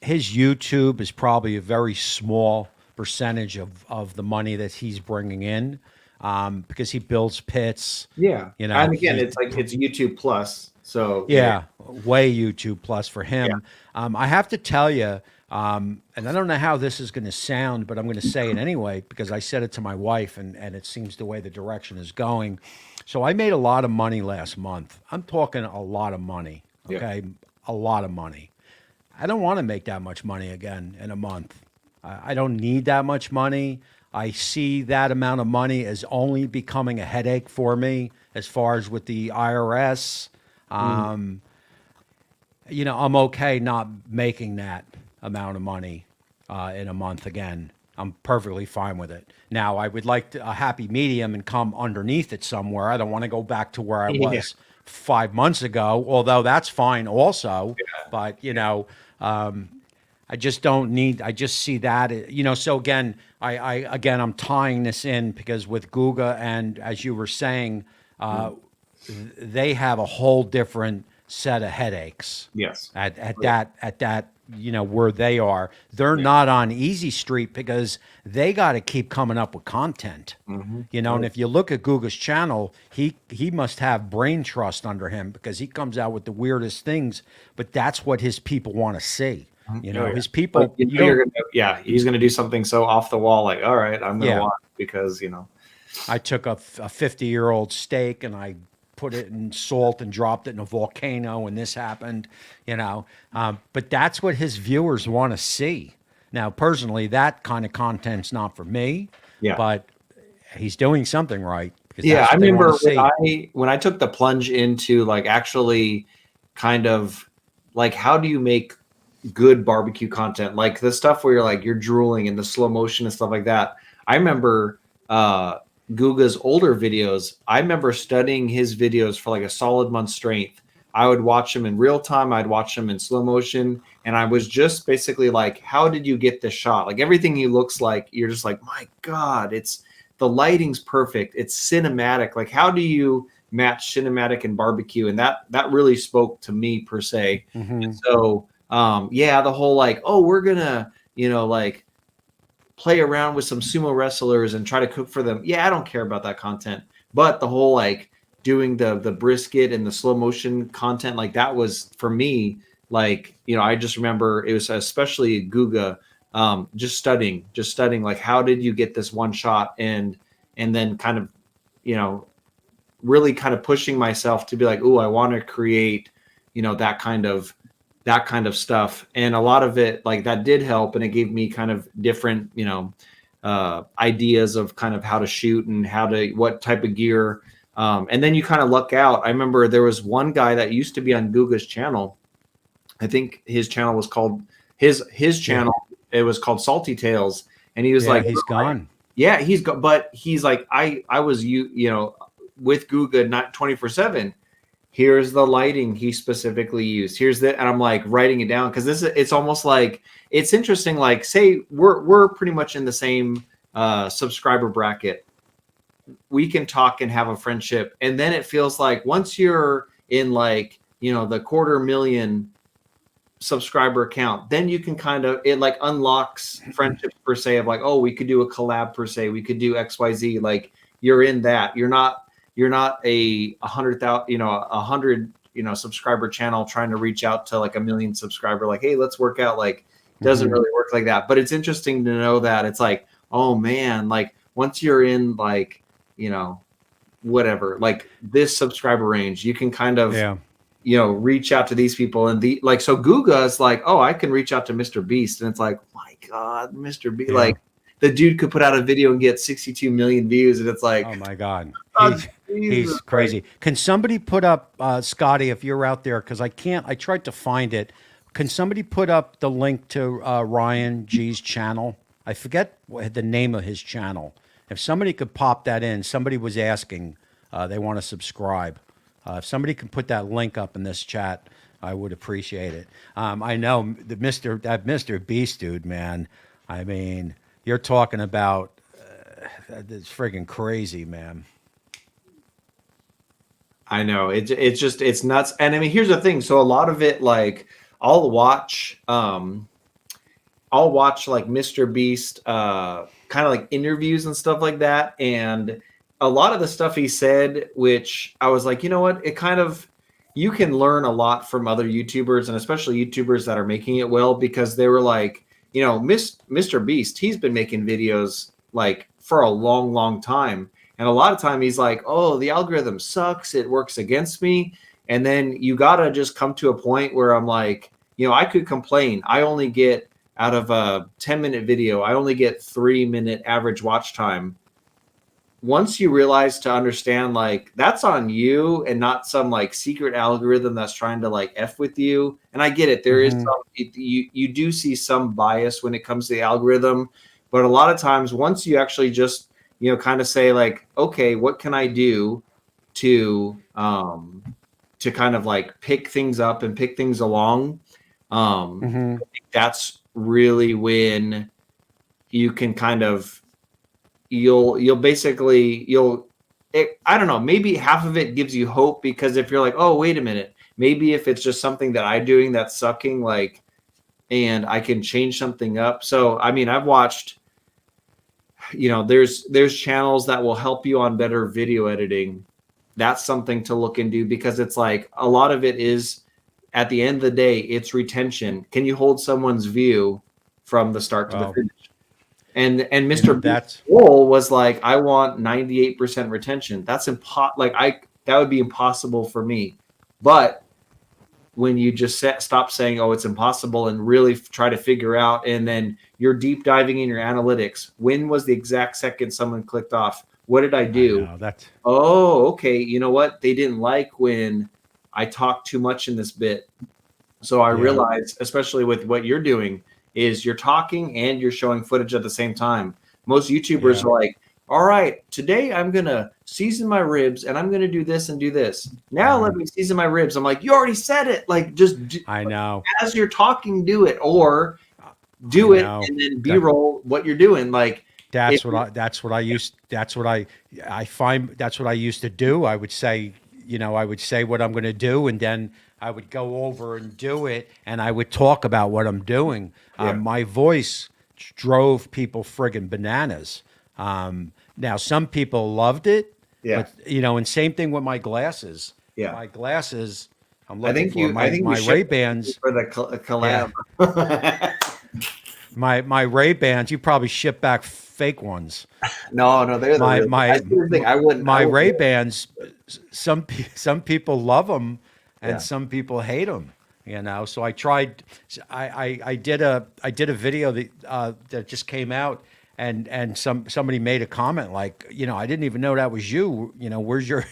His YouTube is probably a very small percentage of the money that he's bringing in, because he builds pits. Yeah. You know, And again, he it's like it's YouTube Plus. So Yeah, way YouTube plus for Yeah. him. I have to tell you, and I don't know how this is going to sound, but I'm going to say it anyway because I said it to my wife, and it seems the way the direction is going. So I made a lot of money last month. I'm talking a lot of money. Yeah. Okay, a lot of money. I don't want to make that much money again in a month. I don't need that much money. I see that amount of money as only becoming a headache for me as far as with the IRS. I'm okay not making that amount of money in a month again. I'm perfectly fine with it. Now, I would like a happy medium and come underneath it somewhere. I don't want to go back to where I Yeah. was 5 months ago, although that's fine also. But, I just don't need, I just see that, so again, I'm tying this in because with Guga and as you were saying, they have a whole different set of headaches Yes. at that where they are. They're not on easy street because they got to keep coming up with content. And if you look at Guga's channel, he must have brain trust under him because he comes out with the weirdest things, but that's what his people want to see. His people, But you're gonna, he's gonna do something so off the wall, like, all right, I'm gonna Yeah. watch because I took a 50-year-old steak and I put it in salt and dropped it in a volcano and this happened, but that's what his viewers want to see. Now, personally, that kind of content's not for me, Yeah. but he's doing something right. Because Yeah, that's I what they remember want to see. when I took the plunge into like actually kind of like how do you make good barbecue content, like the stuff where you're drooling and the slow motion and stuff like that. I remember Guga's older videos. I remember studying his videos for like a solid month straight. I would watch them in real time. I'd watch them in slow motion. And I was just basically like, how did you get this shot? Like everything he looks like, you're just like, my God, the lighting's perfect. It's cinematic. Like, how do you match cinematic and barbecue? And that really spoke to me per se. And so, the whole like, oh, we're gonna, like play around with some sumo wrestlers and try to cook for them. Yeah, I don't care about that content. But the whole like doing the brisket and the slow motion content, like that was for me, like, I just remember it was especially Guga, just studying like how did you get this one shot and then kind of, really kind of pushing myself to be like, oh, I want to create, that kind of stuff. And a lot of it like that did help. And it gave me kind of different, ideas of kind of how to shoot and what type of gear. And then you kind of luck out. I remember there was one guy that used to be on Guga's channel. I think his channel was called his channel. It was called Salty Tales. And he was like, he's gone. Yeah, but he's like, I was with Guga not 24/7. Here's the lighting he specifically used. Here's the, and I'm like writing it down because it's almost like it's interesting. Like, say we're pretty much in the same subscriber bracket. We can talk and have a friendship, and then it feels like once you're in like the 250,000 subscriber account, then you can kind of, it like unlocks friendships per se of like, oh, we could do a collab per se, we could do XYZ. Like you're in that. You're not a 100,000 subscriber channel trying to reach out to like 1 million subscriber, like, hey, let's work out. Like doesn't really work like that. But it's interesting to know that it's like, oh man, like once you're in like whatever, like this subscriber range, you can kind of reach out to these people. And so Guga is like, oh, I can reach out to Mr. Beast. And it's like, my God, Mr. Beast, like the dude could put out a video and get 62 million views. And it's like, oh my God, he's crazy. Can somebody put up, Scotty, if you're out there, because I tried to find it. Can somebody put up the link to Ryan G's channel? I forget the name of his channel. If somebody could pop that in, somebody was asking, they want to subscribe. If somebody can put that link up in this chat, I would appreciate it. I know that Mr. Beast dude, man. I mean, you're talking about it's friggin' crazy, man. I know it's nuts. And I mean, here's the thing. So a lot of it, like I'll watch like Mr. Beast, kind of like interviews and stuff like that. And a lot of the stuff he said, which I was like, you know what, it kind of, you can learn a lot from other YouTubers and especially YouTubers that are making it well, because they were like, Mr. Beast, he's been making videos like for a long, long time. And a lot of time he's like, oh, the algorithm sucks. It works against me. And then you got to just come to a point where I'm like, I could complain. I only get, out of a 10-minute video, I only get 3-minute average watch time. Once you realize to understand, like, that's on you and not some like secret algorithm that's trying to like F with you. And I get it. There is some, you do see some bias when it comes to the algorithm, but a lot of times once you actually just, kind of say like, okay, what can I do to kind of like pick things up and pick things along? I think that's really when you can kind of, you'll basically, I don't know, maybe half of it gives you hope, because if you're like, oh, wait a minute, maybe if it's just something that I'm doing that's sucking, like, and I can change something up. So, I mean, I've watched, there's channels that will help you on better video editing. That's something to look into, because it's like a lot of it is, at the end of the day, it's retention. Can you hold someone's view from the start to the finish? And Mr. Beast's goal was like, I want 98% retention. That's that would be impossible for me. But when you just stop saying, oh, it's impossible, and really try to figure out, and then you're deep diving in your analytics. When was the exact second someone clicked off? What did I do? Oh, okay. You know what? They didn't like when I talked too much in this bit. So I realized, especially with what you're doing, is you're talking and you're showing footage at the same time. Most YouTubers are like, all right, today I'm going to season my ribs and I'm going to do this and do this. Now let me season my ribs. I'm like, you already said it. Like, just I know. As you're talking, do it, or do it and then B-roll what you're doing. Like, I find that's what I used to do. I would say, I would say what I'm going to do, and then I would go over and do it, and I would talk about what I'm doing. My voice drove people friggin' bananas. Now, some people loved it, but, and same thing with my glasses. Yeah. My glasses, I'm I looking think my Ray-Bans. For the collab. Yeah. My Ray-Bans, you probably ship back fake ones. No, they're my Ray-Bans, some people love them and some people hate them, so I tried. I did a video that just came out, and somebody made a comment like, I didn't even know that was you. Where's your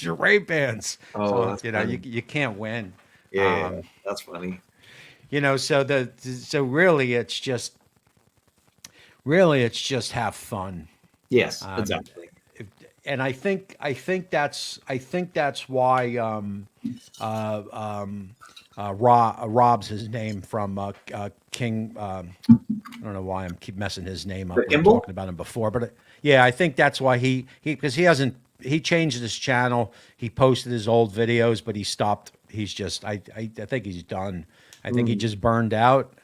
Ray-Bans? Oh, so, you can't win. Yeah, that's funny. So really it's just really, it's just have fun. Yes, Um, exactly. if, and I think that's why Rob's his name from King. I don't know why I'm keep messing his name For up. We were Kimball? talking about him before, but yeah, I think that's why he because he hasn't he changed his channel. He posted his old videos, but he stopped. He's just I think he's done. I think he Mm, just burned out.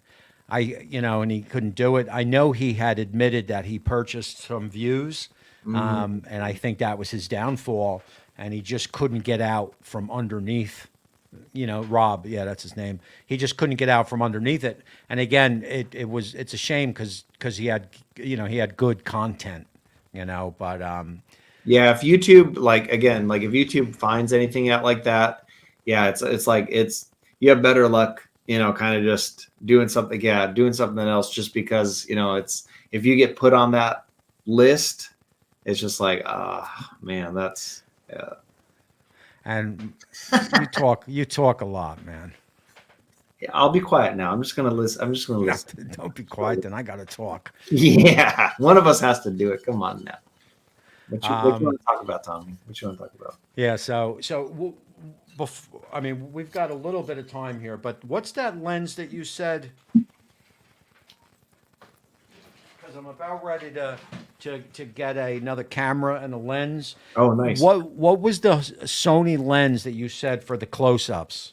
And he couldn't do it. I know he had admitted that he purchased some views, mm. and I think that was his downfall. And he just couldn't get out from underneath. Rob, yeah, that's his name. He just couldn't get out from underneath it. And again, it's a shame because he had good content, But Yeah, if YouTube, like again, like if YouTube finds anything out like that, yeah, it's like you have better luck, kind of just doing something, yeah, doing something else just because, it's if you get put on that list, it's just like, man, that's yeah. and you talk a lot, man. Yeah, I'll be quiet now. I'm just gonna listen. I'm just gonna listen. Don't be quiet. Then I got to talk. Yeah, one of us has to do it. Come on now. What you Um, want to talk about, Tommy? What you want to talk about? yeah. I mean, we've got a little bit of time here, but what's that lens that you said? Because I'm about ready to get another camera and a lens. Oh, nice. What was the Sony lens that you said for the close-ups?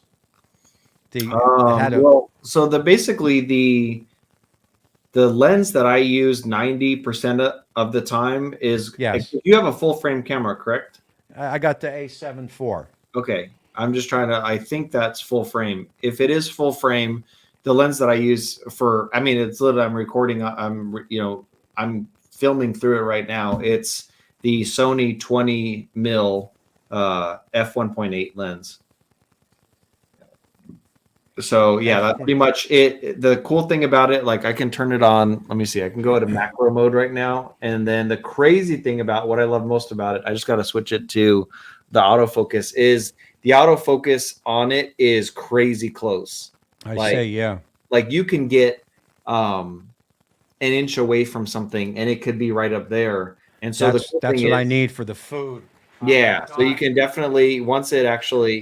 It had a Well, so basically the lens that I use 90% of the time is if yes. you have a full frame camera, correct? I got the A7 IV. Okay. I'm just trying to I think that's full frame. If it is full frame, the lens that I use I mean, it's literally I'm recording, I'm filming through it right now. It's the Sony 20 mil f1.8 lens. So yeah, that's pretty much it. The cool thing about it, like I can turn it on. Let me see. I can go to macro mode right now. And then the crazy thing about what I love most about it, I just got to switch it to the autofocus, is the autofocus on it is crazy close. I Like say, yeah. like you can get an inch away from something and it could be right up there. And so the That's cool that's thing what I is, need for the food. yeah, I've so you got can definitely once it actually,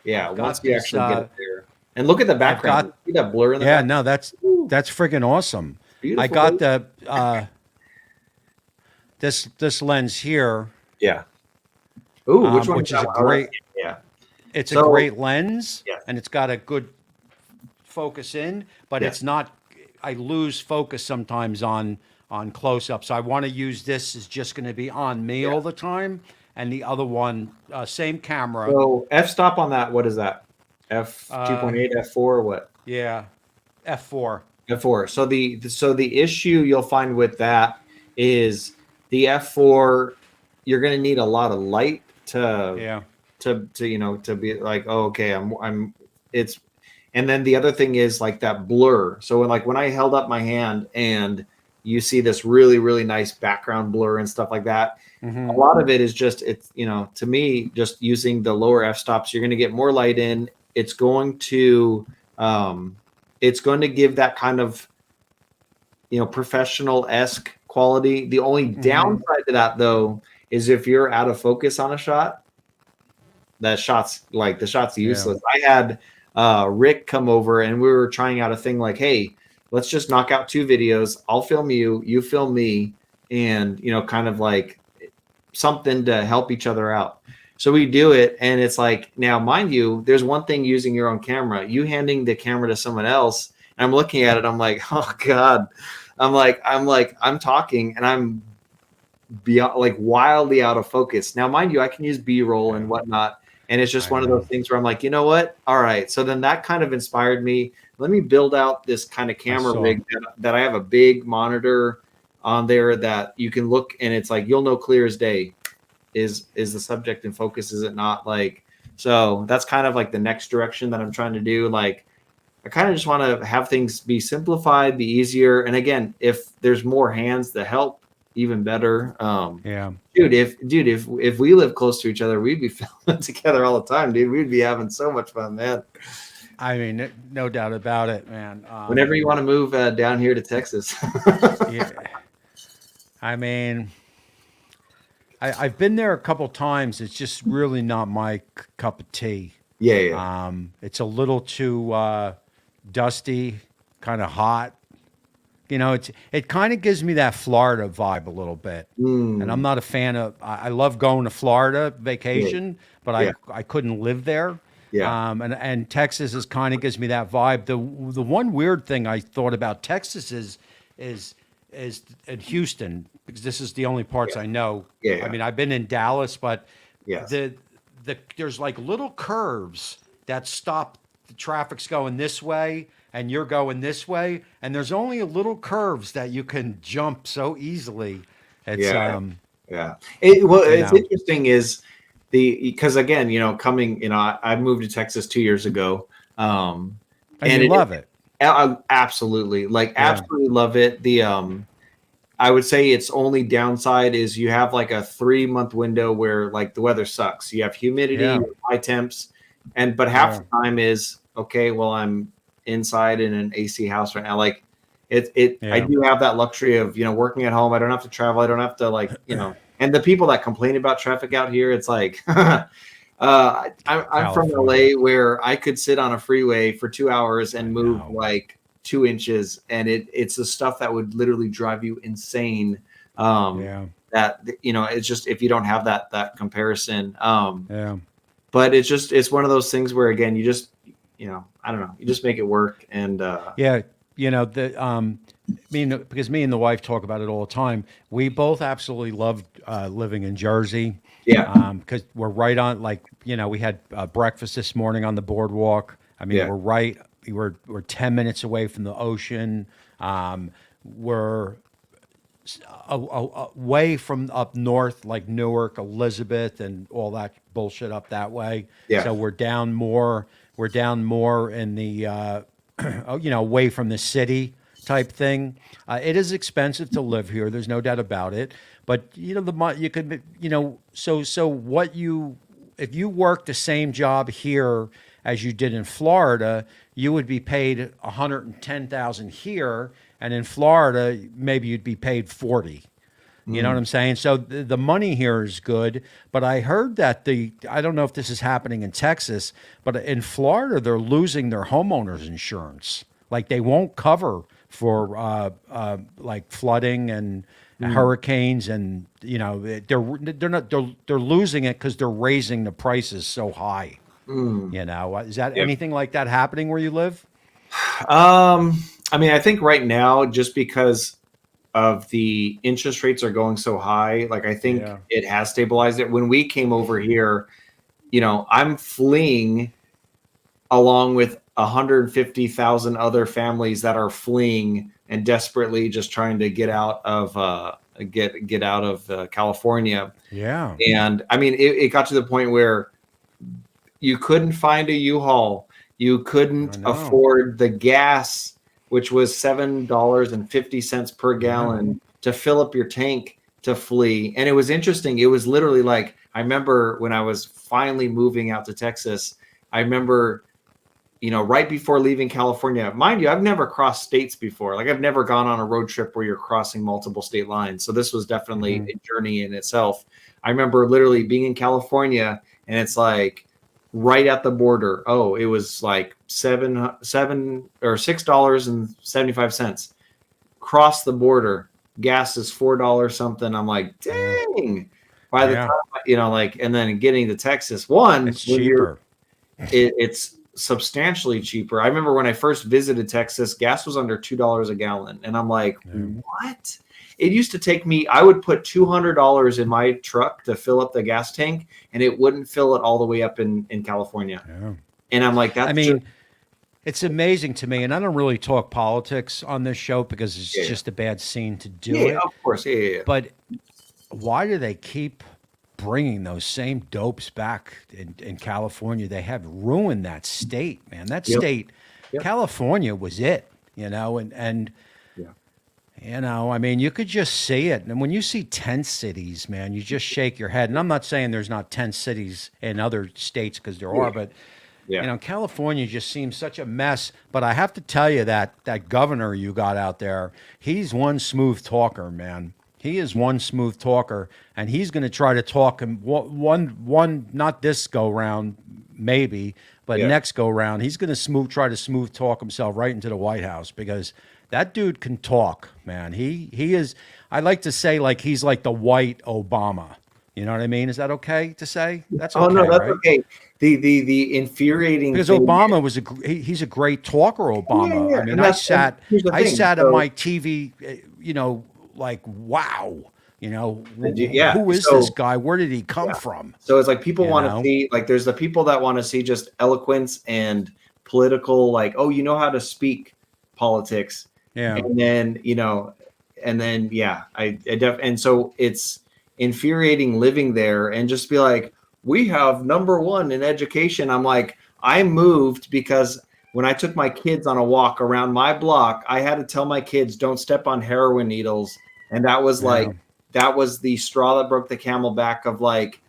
yeah, I've once got you this. actually get it there. And look at the I've background. got See that blur in the Yeah, back? no, that's Ooh, that's friggin' awesome. I beautiful, got baby. the this lens here, Yeah. Ooh, which one is which is that a one? Oh, that's great yeah. it's a So great lens, yes, and it's got a good focus in, but yes, it's not. I lose focus sometimes on close up, so I want to use this as just going to be on me yeah. all the time, and the other one, same camera. So f-stop on that, what is that? F Uh, 2.8, F4, what? yeah, F4. F4. So the issue you'll find with that is the F4, you're going to need a lot of light to Yeah. to be like, oh, okay, it's and then the other thing is like that blur. So when I held up my hand and you see this really, really nice background blur and stuff like that, a Hmm. lot of it is just it's to me just using the lower f-stops, you're going to get more light in. It's going to um it's going to give that kind of professional-esque quality. The only Hmm. downside to that though is if you're out of focus on a shot, the shot's Yeah. useless. I had Rick come over and we were trying out a thing like, hey, let's just knock out 2 videos. I'll film you, you film me, and kind of like something to help each other out. So we do it, and it's like, now mind you, there's one thing using your own camera, you handing the camera to someone else, and I'm looking at it, I'm like, oh God. I'm talking and I'm beyond like wildly out of focus. Now, mind you, I can use B-roll and Yeah. whatnot. And it's just I one of know. those things where I'm like, you know what? All right. So then that kind of inspired me. Let me build out this kind of I camera saw. rig that I have a big monitor on there that you can look, and it's like you'll know clear as day is the subject in focus, is it not? Like, so that's kind of like the next direction that I'm trying to do. Like, I kind of just want to have things be simplified, be easier. And again, if there's more hands to help, even better. Yeah. If we live close to each other, we'd be filming together all the time, dude. We'd be having so much fun, man. I mean, no doubt about it, man. Whenever you want to move down here to Texas. Yeah, I mean, I've been there a couple times. It's just really not my cup of tea. Yeah, yeah. It's a little too dusty, kind of hot. It kind of gives me that Florida vibe a little bit. And I'm Mm, not a fan of. I love going to Florida yeah, vacation, but yeah, I couldn't live there. yeah. And Texas is kind of gives me that vibe. The one weird thing I thought about Texas is is in Houston, because this is the only parts Yeah, I know. yeah, I yeah. mean, I've been in Dallas, but Yes. the there's like little curves that stop, the traffic's going this way and you're going this way, and there's only a little curves that you can jump so easily. It's Yeah, yeah. Well, you it's know interesting is because again, coming, I moved to Texas 2 years ago. and And you it love it. absolutely, like, Yeah, absolutely love it. I would say its only downside is you have like a 3 month window where like the weather sucks. You have humidity, yeah, high temps, but half yeah, the time is okay. Well, I'm inside in an AC house right now. Like I yeah. do have that luxury of working at home. I don't have to travel. I don't have to And the people that complain about traffic out here, it's like. I'm from California. LA where I could sit on a freeway for 2 hours I and move know. like 2 inches, and it's the stuff that would literally drive you insane. Yeah, That it's just if you don't have that comparison. yeah, But it's one of those things where again you just I don't know, you just make it work, and yeah. The because me and the wife talk about it all the time. We both absolutely loved living in Jersey, yeah, because we're right on. Like, we had breakfast this morning on the boardwalk. I mean, yeah, we're 10 minutes away from the ocean. We're away from up north, like Newark, Elizabeth, and all that bullshit up that way. yeah. So we're down more. We're down more in the away from the city type thing. It is expensive to live here. There's no doubt about it. But you could so what you if you work the same job here as you did in Florida, you would be paid 110,000 here, and in Florida maybe you'd be paid 40. You know what Mm, I'm saying? So the money here is good, but I heard that I don't know if this is happening in Texas, but in Florida they're losing their homeowners insurance. Like, they won't cover for like flooding and mm, hurricanes, and they're losing it because they're raising the prices so high. mm. Is that anything like that happening where you live? I mean, I think right now, just because of the interest rates are going so high, like I think Yeah. it has stabilized it. When we came over here, I'm fleeing along with 150,000 other families that are fleeing and desperately just trying to get out of California. Yeah. And I mean, it got to the point where you couldn't find a U-Haul. You I couldn't know. afford the gas, which was $7.50 per Yeah. gallon to fill up your tank to flee. And it was interesting. It was literally like, I remember when I was finally moving out to Texas, I remember, right before leaving California, mind you, I've never crossed states before. Like, I've never gone on a road trip where you're crossing multiple state lines. So this was definitely Hmm. a journey in itself. I remember literally being in California, and it's like right at the border. Oh, it was like seven or $6.75. Cross the border, gas is $4 something. I'm like, Yeah. dang. By the Yeah. time like, and then getting to Texas, one It's when you're cheaper. it's substantially cheaper. I remember when I first visited Texas, gas was under $2 a gallon, and I'm like, Yeah. what? It used to take me. I would put $200 in my truck to fill up the gas tank, and it wouldn't fill it all the way up in California. Yeah. And I'm like, I that's just mean, it's amazing to me, and I don't really talk politics on this show because it's yeah, just a bad scene to yeah, do it. of course, yeah, yeah, But why do they keep bringing those same dopes back in California? They have ruined that state, man. That yeah. Yep, state, yep, California was it, and yeah, I mean, you could just see it. And when you see tent cities, man, you just shake your head. And I'm not saying there's not tent cities in other states, because there yeah, are, but Yeah. California just seems such a mess. But I have to tell you that governor you got out there, he's one smooth talker, man. He is one smooth talker, and he's going to try to talk him one not this go round maybe, but Yeah. next go round he's going to try to smooth talk himself right into the White House because that dude can talk, man. He is. I like to say like he's like the white Obama. You know what I mean? Is that okay to say? That's Oh no, okay, that's right? okay. The infuriating Because thing. Obama was he's a great talker. Yeah, Obama. yeah. I mean, And and here's the I thing. sat at So my TV, like wow, yeah. who is this So guy? Where did he come yeah. from? So it's like people You want to know? see, like, there's the people that want to see just eloquence and political, like, oh, you know how to speak politics. Yeah, And then, yeah, and so it's infuriating living there and just be like, we have number one in education. I'm like, I moved because when I took my kids on a walk around my block, I had to tell my kids, don't step on heroin needles. And that was yeah, like, that was the straw that broke the camel back of like,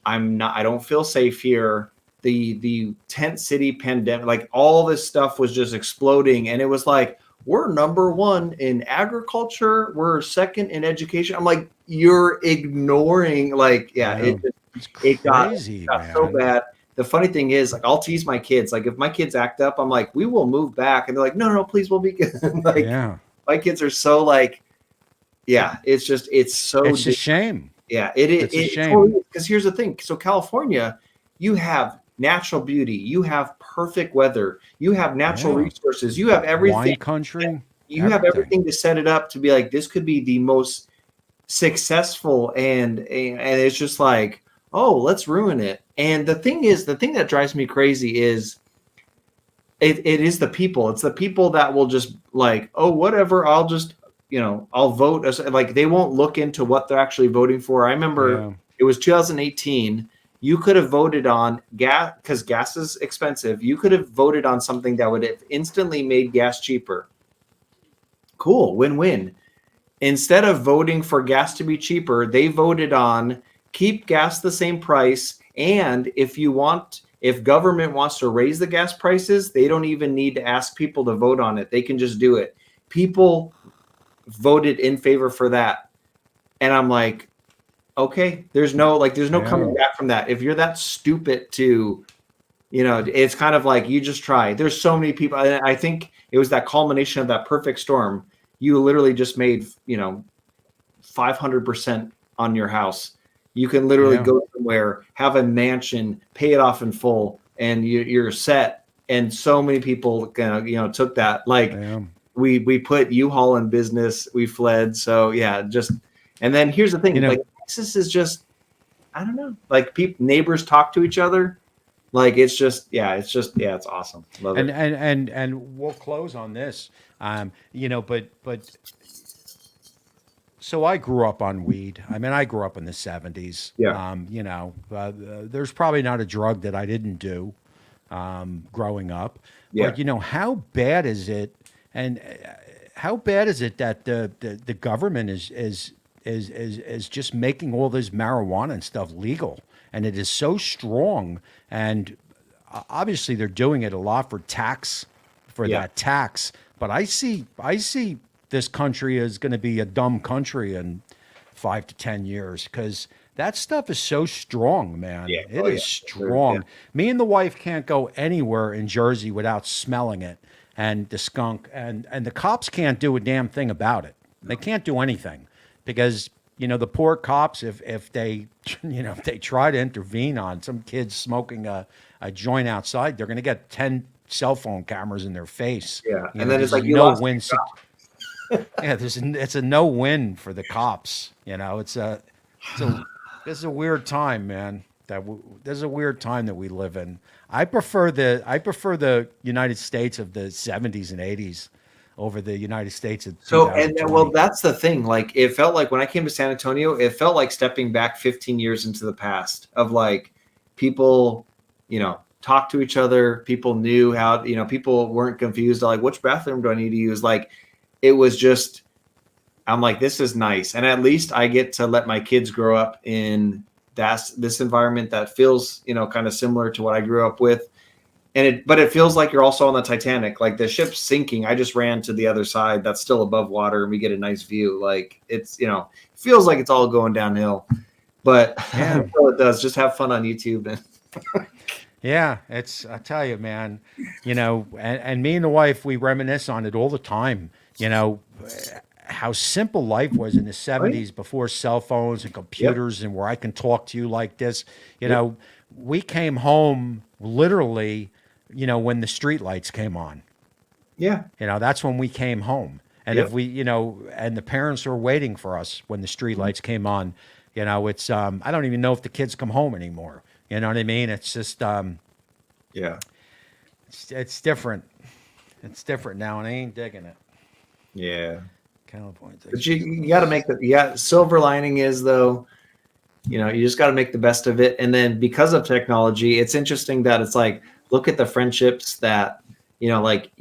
I don't feel safe here. The tent city pandemic, like all this stuff was just exploding. And it was like, we're number one in agriculture. We're second in education. I'm like, you're ignoring, like, yeah, yeah. It's it crazy, got so man. bad. The funny thing is, like, I'll tease my kids. Like, if my kids act up, I'm like, we will move back. And they're like, no, no, please, we'll be good. Like, Yeah, my kids are so like, yeah, it's so it's a shame. yeah, It's a it shame. totally is. Because here's the thing. So California, you have natural beauty, you have perfect weather, you have natural Yeah, resources, you have everything. wine country, You have everything. everything to set it up to be like this could be the most successful, and it's just like, oh, let's ruin it. And the thing is, the thing that drives me crazy is it is the people. It's the people that will just like, oh, whatever, I'll just, I'll vote like they won't look into what they're actually voting for. I remember Yeah, it was 2018. You could have voted on gas because gas is expensive. You could have voted on something that would have instantly made gas cheaper. Cool, win-win. Instead of voting for gas to be cheaper, they voted on keep gas the same price. And if government wants to raise the gas prices, they don't even need to ask people to vote on it. They can just do it. People voted in favor for that. And I'm like, okay, there's no yeah, coming back from that. If you're that stupid to, it's kind of like you just try. There's so many people. I think it was that culmination of that perfect storm. You literally just made, 500% on your house. You can literally yeah, go somewhere, have a mansion, pay it off in full, and you're set. And so many people, took that. Like yeah. we put U-Haul in business. We fled. So yeah, just, and then here's the You thing. know, Like Texas is just, I don't know. Like neighbors talk to each other. Like it's awesome. Love and it. we'll close on this. But so I grew up on weed. I mean, I grew up in the 70s. Yeah. There's probably not a drug that I didn't do growing up. Yeah. But how bad is it? And how bad is it that the government is just making all this marijuana and stuff legal, and it is so strong. And obviously, they're doing it a lot for tax, for Yeah. that tax. But I see this country is going to be a dumb country in 5 to 10 years because that stuff is so strong, man. Yeah. It Oh is yeah. Yeah. strong. Me and the wife can't go anywhere in Jersey without smelling it and the skunk, and the cops can't do a damn thing about it. They can't do anything because the poor cops, if they if they try to intervene on some kids smoking a joint outside, they're going to get 10 cell phone cameras in their face. Yeah. And then it's There's like you no lost win. your job. Yeah, it's a no win for the cops. This is a weird time, man. This is a weird time that we live in. I prefer the United States of the 70s and 80s over the United States of So, and then, well, 2020. that's the thing. Like, it felt like when I came to San Antonio, it felt like stepping back 15 years into the past of like people, talk to each other. People knew how, people weren't confused. Like, which bathroom do I need to use? Like, it was just, I'm like, this is nice. And at least I get to let my kids grow up in this environment that feels, kind of similar to what I grew up with. but it feels like you're also on the Titanic. Like the ship's sinking. I just ran to the other side that's still above water, and we get a nice view. Like it's, it feels like it's all going downhill, but Yeah. until it does, just have fun on YouTube. And Yeah, I tell you, man, and me and the wife, we reminisce on it all the time, how simple life was in the right? 70s before cell phones and Yep. computers and where I can talk to you like this. You Yep. know, we came home literally, when the street lights came on. Yeah. That's when we came home. And if Yep. we, and the parents were waiting for us when the street lights came on, it's, I don't even know if the kids come home anymore. You know what I mean? It's just, Yeah. it's different. It's different now, and I ain't digging it. Yeah. Counterpoint. But you got to make silver lining is though, you just got to make the best of it. And then because of technology, it's interesting that it's like, look at the friendships that, like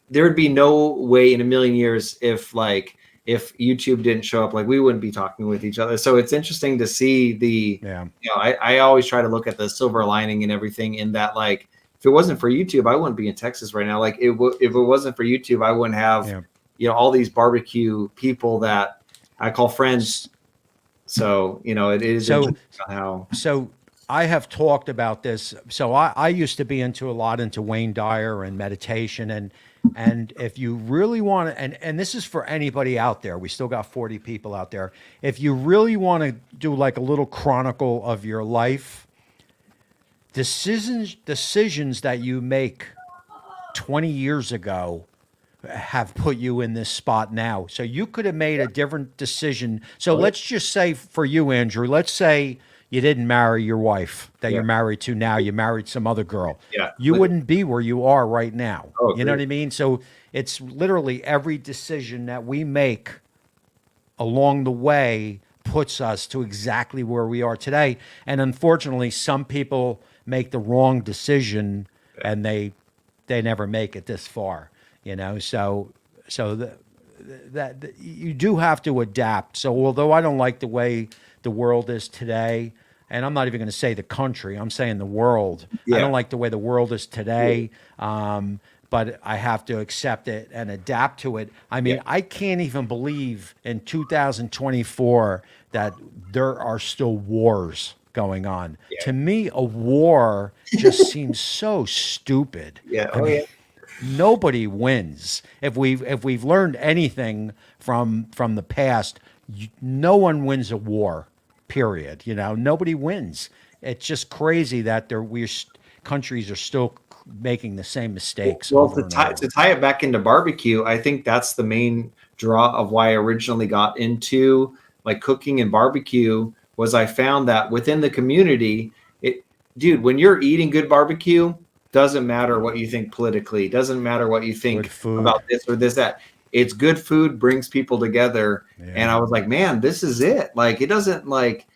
there would be no way in a million years if YouTube didn't show up, like we wouldn't be talking with each other. So it's interesting to see Yeah. I always try to look at the silver lining and everything in that, like, if it wasn't for YouTube, I wouldn't be in Texas right now. Like if it wasn't for YouTube, I wouldn't have, all these barbecue people that I call friends. So, it is interesting how. So I have talked about this. So I used to be into Wayne Dyer and meditation, and if you really want to, and this is for anybody out there, we still got 40 people out there. If you really want to do like a little chronicle of your life, decisions that you make 20 years ago have put you in this spot now. So you could have made a different decision. So let's just say for you, Andrew, let's say you didn't marry your wife that you're married to now. You married some other girl. Yeah. You wouldn't be where you are right now. Oh, you know what I mean? So it's literally every decision that we make along the way puts us to exactly where we are today. And unfortunately, some people make the wrong decision and they never make it this far. So that you do have to adapt. So although I don't like the way the world is today, and I'm not even going to say the country, I'm saying the world. I don't like the way the world is today, but I have to accept it and adapt to it. I mean, I can't even believe in 2024 that there are still wars going on. To me, a war just seems so stupid. Yeah. I mean, nobody wins. If we've learned anything from the past, no one wins a war. Period. Nobody wins. It's just crazy that countries are still making the same mistakes. Well, to tie it back into barbecue, I think that's the main draw of why I originally got into like cooking and barbecue. Was I found that within the community, dude, when you're eating good barbecue, doesn't matter what you think politically, doesn't matter what you think about this or this, that. It's good food brings people together. And I was like, man, this is it. Like, it doesn't like,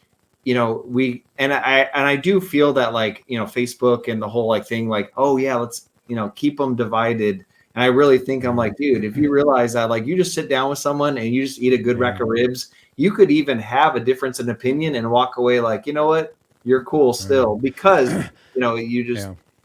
I do feel that like, Facebook and the whole like thing, like, oh yeah, let's, keep them divided. And I really think I'm like, dude, if you realize that, like, you just sit down with someone and you just eat a good rack of ribs, you could even have a difference in opinion and walk away like, you know what, you're cool still, because,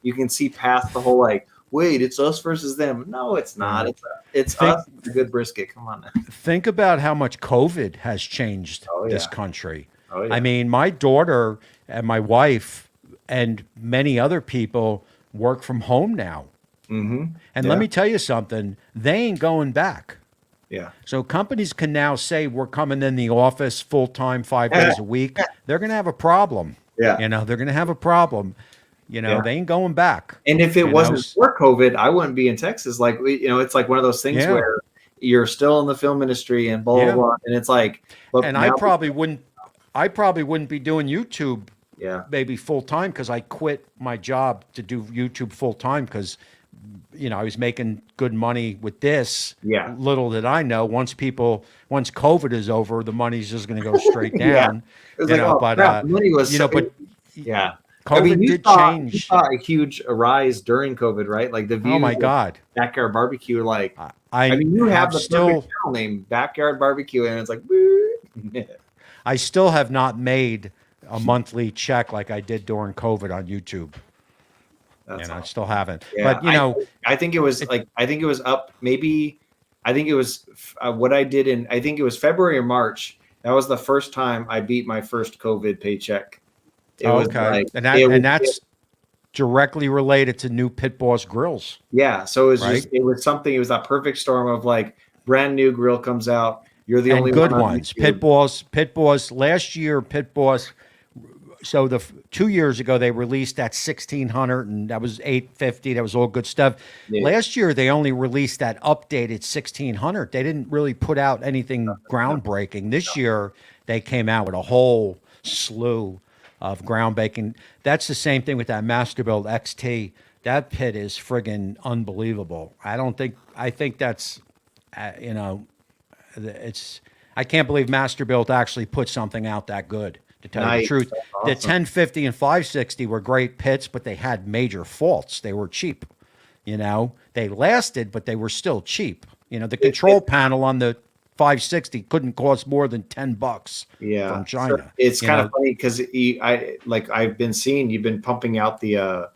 you can see past the whole, like, wait, it's us versus them. No, it's not. It's us, a good brisket. Come on now. Think about how much COVID has changed this country. Oh, yeah. I mean, my daughter and my wife and many other people work from home now. Mm-hmm. And let me tell you something, they ain't going back. Yeah. So companies can now say we're coming in the office full time, 5 days a week. They're going to have a problem. Yeah. They're going to have a problem. They ain't going back. And if it wasn't for COVID, I wouldn't be in Texas. Like, it's like one of those things where you're still in the film industry and blah, blah, blah. And it's like, and I probably wouldn't be doing YouTube maybe full time, because I quit my job to do YouTube full time because, I was making good money with this. Yeah. Little did I know, once COVID is over, the money's just going to go straight down. It was crap. Money was COVID did change. You saw a huge rise during COVID, right? Like the views. Oh my God! Backyard barbecue, like I mean, you have the perfect channel name, Backyard Barbecue, and it's like. I still have not made a monthly check like I did during COVID on YouTube. That's I awesome. still haven't. Yeah, But you know, I think it was it, I think it was up maybe. I think it was what I did in. I think it was February or March. That was the first time I beat my first COVID paycheck. It was okay, like and that's directly related to new Pit Boss grills, yeah. So it was right? just it was something. It was that perfect storm of like brand new grill comes out. You're the And only one good on ones. YouTube. Pit Boss. Last year, Pit Boss. So 2 years ago they released that 1600, and that was 850. That was all good stuff. Yeah. Last year they only released that updated 1600. They didn't really put out anything groundbreaking. This year they came out with a whole slew of groundbreaking. That's the same thing with that Masterbuilt XT. That pit is friggin' unbelievable. I think that's you know, it's I can't believe Masterbuilt actually put something out that good. To tell you the Nice. truth, That's the awesome. 1050 and 560 were great pits, but they had major faults. They were cheap. They lasted, but they were still cheap. The control panel on the 560 couldn't cost more than $10 Yeah. from So China. it's You kind of know, funny because I've been seeing you've been pumping out the of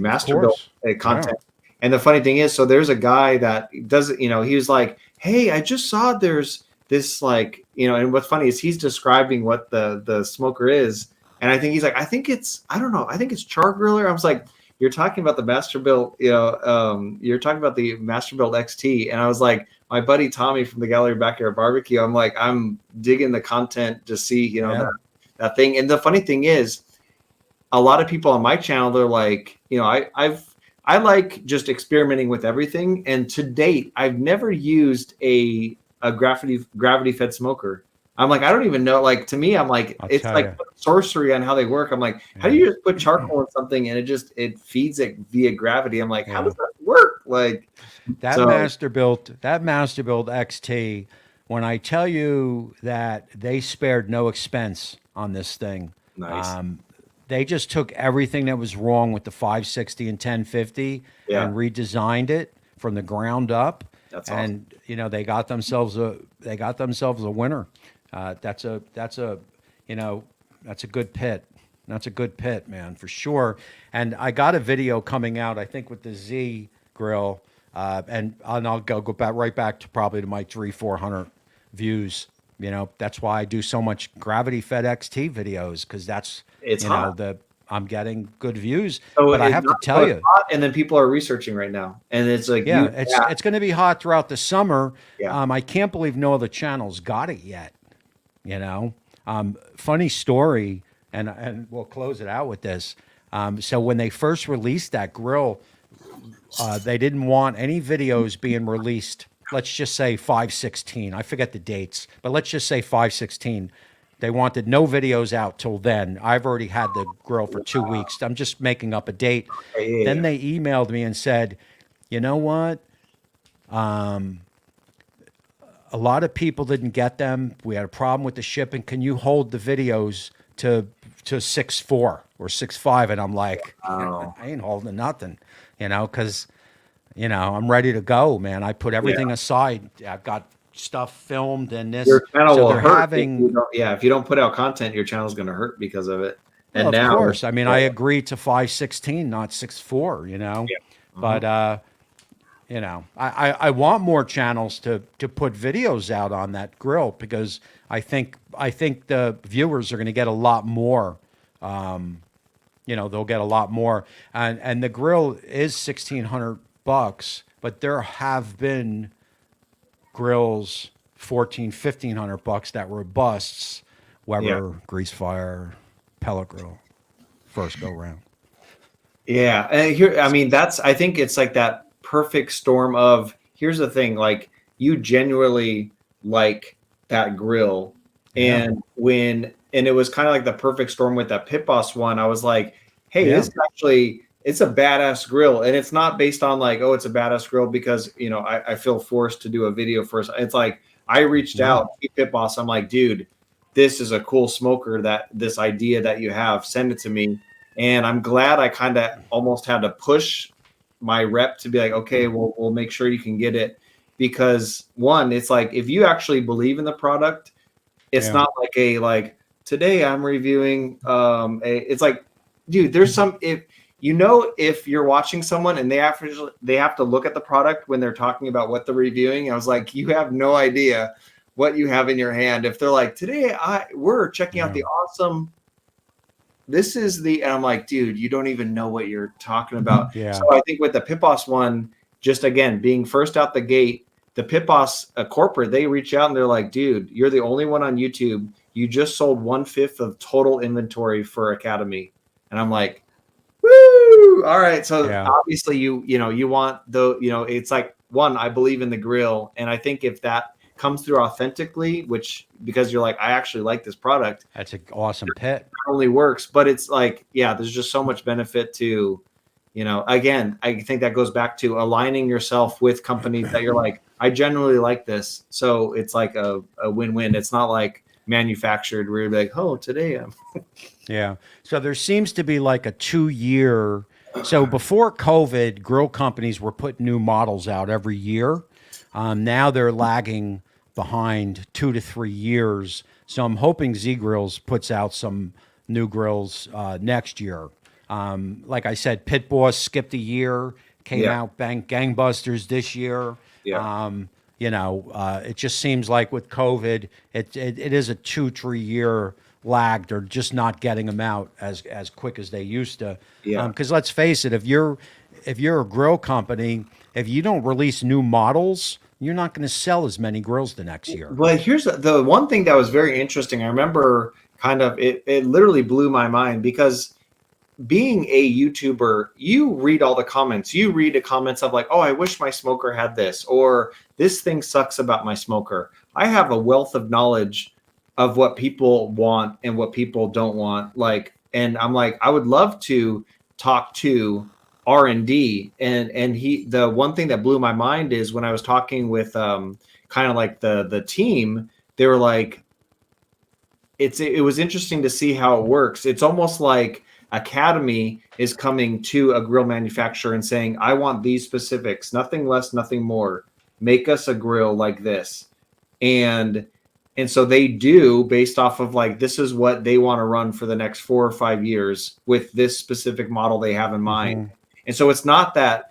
master build course. Yeah. content. And the funny thing is, so there's a guy that does it, he was like, hey, I just saw there's this like, and what's funny is he's describing what the smoker is. And I think he's like, I don't know, I think it's char griller. I was like, you're talking about the master build, you're talking about the master build XT. And I was like, my buddy Tommy from the Gallery Backyard Barbecue, I'm like, I'm digging the content to see, Yeah. that thing. And the funny thing is, a lot of people on my channel, they're like, I like just experimenting with everything. And to date, I've never used a gravity fed smoker. I'm like, I don't even know. Like to me, I'm like, I'll it's tell like you. sorcery on how they work. I'm like, how do Yeah. you just put charcoal in something and it feeds it via gravity? I'm like, how Yeah. does that work? Like, That so Masterbuilt XT, when I tell you that they spared no expense on this thing, nice. um, they just took everything that was wrong with the 560 and 1050 Yeah, and redesigned it from the ground up. that's awesome. And they got themselves a winner. That's a good pit. That's a good pit, man, for sure. And I got a video coming out, I think, with the Z grill, and I'll go back right back to probably to my 400 views. That's why I do so much gravity fed XT videos, because that's It's hot. I'm getting good views. So But I it's have to not tell it's you, hot, and then people are researching right now, and it's like yeah, it's going to be hot throughout the summer. yeah. I can't believe no other channels got it yet. Funny story, and we'll close it out with this. So when they first released that grill, they didn't want any videos being released. Let's just say 516. I forget the dates, but let's just say 516. They wanted no videos out till then. I've already had the grill for 2 weeks. I'm just making up a date. Then Yeah. they emailed me and said, you know what? A lot of people didn't get them. We had a problem with the shipping. Can you hold the videos to 6.4 or 6.5? And I'm like, Wow. I ain't holding nothing, because I'm ready to go, man. I put Yeah. everything aside. I've got stuff filmed and this. Your channel So will they're hurt if you having, don't. Yeah, if you don't put out content, your channel's going to hurt because of it. well, And of now, course. I mean, I agreed to 516, not 6.4. yeah. But I want more channels to put videos out on that grill, because I think the viewers are going to get a lot more. They'll get a lot more, and the grill is $1,600, but there have been grills $1,400-$1,500 that were busts. Weber, Grease Fire, Pellet Grill, first go round. Yeah, and here, I mean, I think it's like that perfect storm of, here's the thing, like you genuinely like that grill. Yeah, And it was kind of like the perfect storm with that Pit Boss one. I was like, hey, yeah, this is actually, it's a badass grill. And it's not based on like, oh, it's a badass grill because, I feel forced to do a video first. It's like, I reached no, out to Pit Boss. I'm like, dude, this is a cool smoker, this idea that you have, send it to me. And I'm glad I kind of almost had to push my rep to be like, okay, we'll make sure you can get it. Because one, it's like, if you actually believe in the product, it's yeah, not like today I'm reviewing it's like, dude, there's some, you know, if you're watching someone and they have to look at the product when they're talking about what they're reviewing. I was like, you have no idea what you have in your hand. If they're like, today we're checking out Yeah. the awesome, this is the, and I'm like, dude, you don't even know what you're talking about. Yeah. So I think with the Pit Boss one, just again being first out the gate, the Pit Boss corporate, they reach out and they're like, dude, you're the only one on YouTube. You just sold 1/5 of total inventory for Academy, and I'm like, woo! All right. So Yeah. obviously you want the, it's like, one, I believe in the grill. And I think if that comes through authentically, which, because you're like, I actually like this product, That's an awesome pit. not only works, but it's like, yeah, there's just so much benefit to, again, I think that goes back to aligning yourself with companies that you're like, I generally like this. So it's like a win-win. It's not like manufactured where you're like, oh, today I'm. Yeah. So there seems to be like a 2 year. So before COVID, grill companies were putting new models out every year. Now they're lagging behind 2 to 3 years. So I'm hoping Z Grills puts out some new grills next year. Like I said, Pit Boss skipped a year, came Yeah. out bang gangbusters this year. Yeah. It just seems like with COVID, it is a 2 3 year lag. They're just not getting them out as quick as they used to. Yeah. Because let's face it, if you're a grill company, if you don't release new models, you're not going to sell as many grills the next year. Well, here's the one thing that was very interesting. I remember kind of it literally blew my mind because being a YouTuber, you read all the comments. You read the comments of like, oh, I wish my smoker had this, or this thing sucks about my smoker. I have a wealth of knowledge of what people want and what people don't want. Like, and I'm like, I would love to talk to R&D. And the one thing that blew my mind is when I was talking with kind of like the team, they were like, it was interesting to see how it works. It's almost like Academy is coming to a grill manufacturer and saying, I want these specifics, nothing less, nothing more. Make us a grill like this. And so they do, based off of like, this is what they want to run for the next 4 or 5 years with this specific model they have in mind. Mhm. And so it's not that,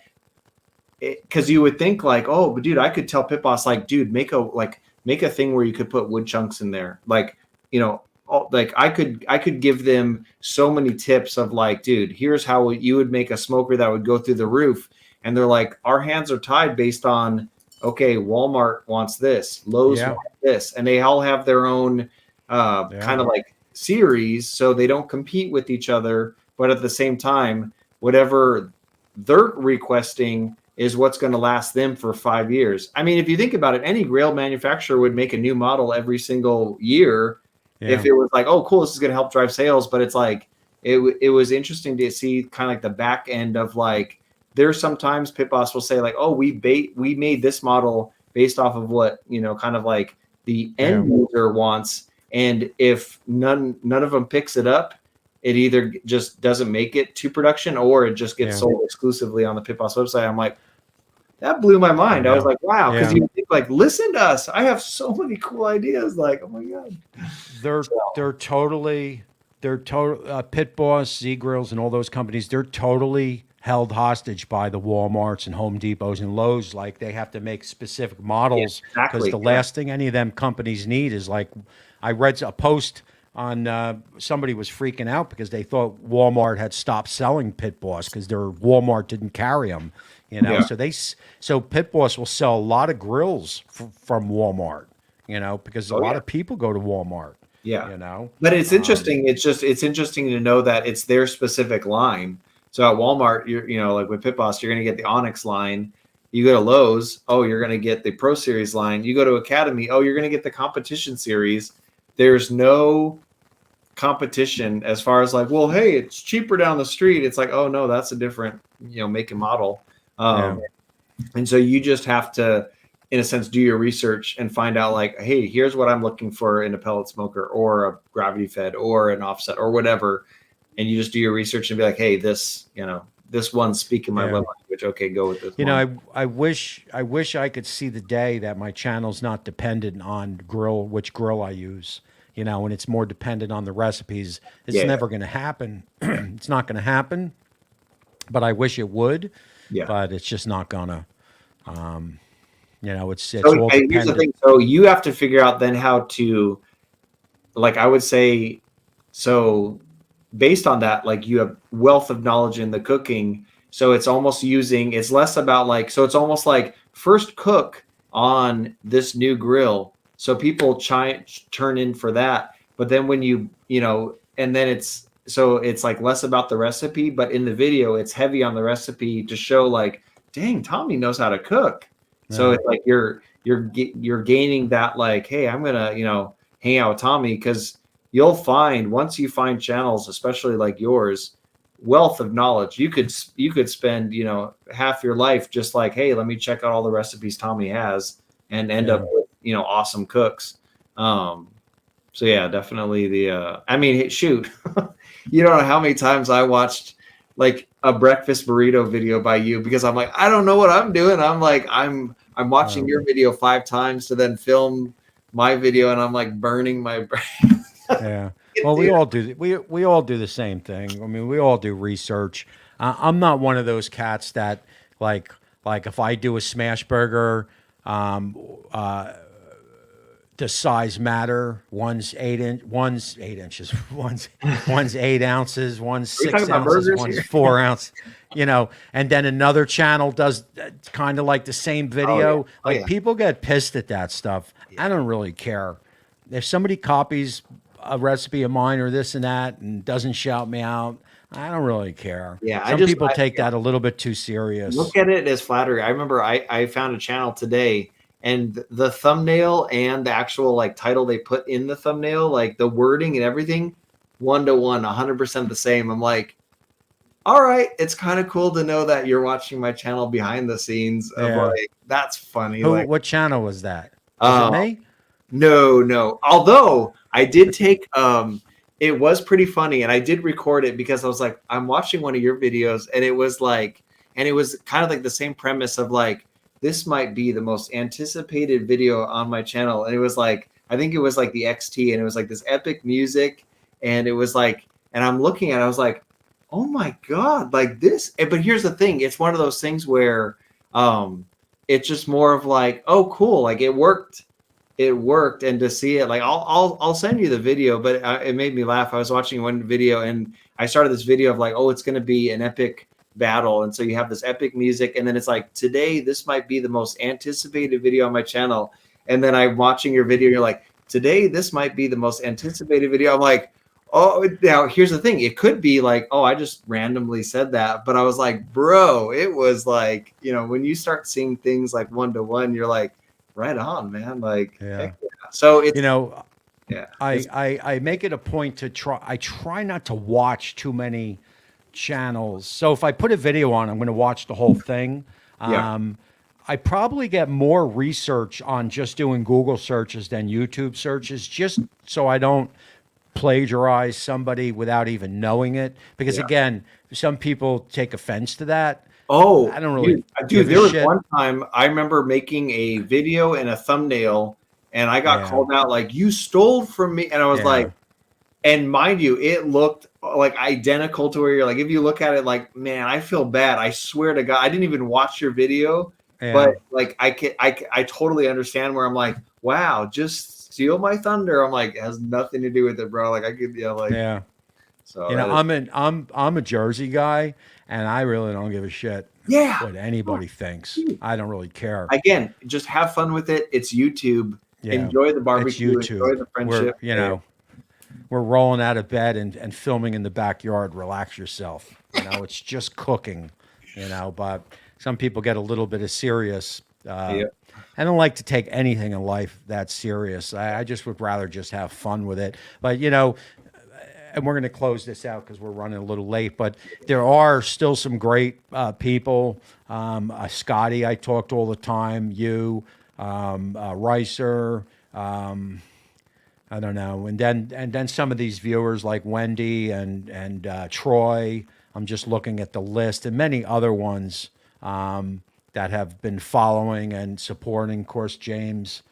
because you would think like, oh, but dude, I could tell Pit Boss like, dude, make a thing where you could put wood chunks in there. Like, like I could give them so many tips of like, dude, here's how you would make a smoker that would go through the roof. And they're like, our hands are tied based on, okay, Walmart wants this, Lowe's wants this, and they all have their own kind of like series, so they don't compete with each other. But at the same time, whatever they're requesting is what's going to last them for 5 years. I mean, if you think about it, any grill manufacturer would make a new model every single year. If it was like, oh, cool, this is going to help drive sales. But it's like, it was interesting to see kind of like the back end of like, there's sometimes Pit Boss will say like, oh, we made this model based off of what, kind of like the end user wants. And if none of them picks it up, it either just doesn't make it to production or it just gets sold exclusively on the Pit Boss website. I'm like, that blew my mind. I was like, wow, because you think like, listen to us. I have so many cool ideas. Like, oh my god, they're totally Pit Boss, Z Grills, and all those companies. They're totally held hostage by the Walmarts and Home Depots and Lowe's. Like they have to make specific models because the last thing any of them companies need is like, I read a post on somebody was freaking out because they thought Walmart had stopped selling Pit Boss because their Walmart didn't carry them. So Pit Boss will sell a lot of grills from Walmart, because a lot of people go to Walmart. But it's interesting. It's interesting to know that it's their specific line. So at Walmart, like with Pit Boss, you're going to get the Onyx line. You go to Lowe's, oh, you're going to get the Pro Series line. You go to Academy, oh, you're going to get the Competition Series. There's no competition as far as like, well, hey, it's cheaper down the street. It's like, oh no, that's a different, make and model. And so you just have to, in a sense, do your research and find out like, hey, here's what I'm looking for in a pellet smoker or a gravity fed or an offset or whatever. And you just do your research and be like, hey, this one's speaking my love language. Okay, go with this. I wish I could see the day that my channel's not dependent on which grill I use, and it's more dependent on the recipes. It's never going to happen. It's not going to happen. but I wish it would, Yeah. but it's just not gonna. It's So all here's the dependent. thing. So you have to figure out then how to, like, I would say, so based on that, like you have wealth of knowledge in the cooking. So it's almost it's less about like, so it's almost like first cook on this new grill. So people turn in for that. But then when and then it's like less about the recipe, but in the video, it's heavy on the recipe to show like, dang, Tommy knows how to cook. So Yeah, it's like you're gaining that like, hey, I'm gonna hang out with Tommy because you'll find once you find channels, especially like yours, wealth of knowledge. You could spend half your life just like, hey, let me check out all the recipes Tommy has, and end up yeah. with awesome cooks. Um, so yeah, definitely I mean, shoot, you don't know how many times I watched like a breakfast burrito video by you because I'm like, I don't know what I'm doing. I'm like, I'm watching Well, your video 5 times to then film my video, and I'm like burning my brain. yeah. Well, we all do the same thing. I mean, we all do research. I'm not one of those cats that like like if I do a smash burger, um, does size matter? One's 8 inches, one's 8 ounces, one's Are we talking six about ounces, burgers one's here? 4 ounce. And then another channel does kind of like the same Oh yeah. video. Oh Like yeah. people get pissed at that stuff. Yeah. I don't really care if somebody copies a recipe of mine or this and that and doesn't shout me out. I don't really care. Yeah. Some people take that a little bit too serious. Look at it as flattery. I remember I found a channel today, and the thumbnail and the actual like title they put in the thumbnail, like the wording and everything, 1 to 1, 100% the same. I'm like, all right, it's kind of cool to know that you're watching my channel behind the scenes of Yeah. like, that's funny. Who? Like, What channel was that? Was it uh, me? no, no. Although I did take it was pretty funny, and I did record it because I was like, I'm watching one of your videos, and it was like, and it was kind of like the same premise of like, this might be the most anticipated video on my channel. And it was like, I think it was like the XT, and it was like this epic music, and it was like, and I'm looking at it, I was like, oh my God, like this. But here's the thing, it's one of those things where it's just more of like, oh cool, like it worked. And to see it, like I'll send you the video, but it made me laugh. I was watching one video, and I started this video of like, oh, it's going to be an epic battle, and so you have this epic music, and then it's like, today this might be the most anticipated video on my channel, and then I'm watching your video, and you're like, today this might be the most anticipated video. I'm like, oh, now here's the thing, it could be like, oh, I just randomly said that, but I was like, bro, it was like, when you start seeing things like 1 to 1, you're like, right on, man. Like, Yeah. heck yeah. So it's You know, yeah, I, it's I make it a point to try. I try not to watch too many channels. So if I put a video on, I'm going to watch the whole thing. yeah, I probably get more research on just doing Google searches than YouTube searches, just so I don't plagiarize somebody without even knowing it. Because yeah. again, some people take offense to that. Oh, I don't really dude, give a there was shit. one time I remember making a video and a thumbnail, and I got Yeah, called out like, you stole from me, and I was like, yeah, and mind you, it looked like identical to where you're like, if you look at it, like, man, I feel bad. I swear to God, I didn't even watch your video, yeah, but like, I totally understand where I'm like, wow, just steal my thunder. I'm like, it has nothing to do with it, bro. Like, I could, like, yeah. so that is, I'm a Jersey guy, and I really don't give a shit yeah. what anybody thinks. I don't really care. Again, just have fun with it. It's YouTube. Yeah, Enjoy the it's barbecue. Enjoy YouTube. the We're friendship. we're rolling out of bed and filming in the backyard. Relax yourself. It's just cooking. But some people get a little bit of serious. Yeah. I don't like to take anything in life that serious. I just would rather just have fun with it. But and we're going to close this out because we're running a little late, but there are still some great people. Scotty, I talked all the time. You, Ricer. I don't know, and then some of these viewers like Wendy and Troy. I'm just looking at the list, and many other ones that have been following and supporting. Of course, James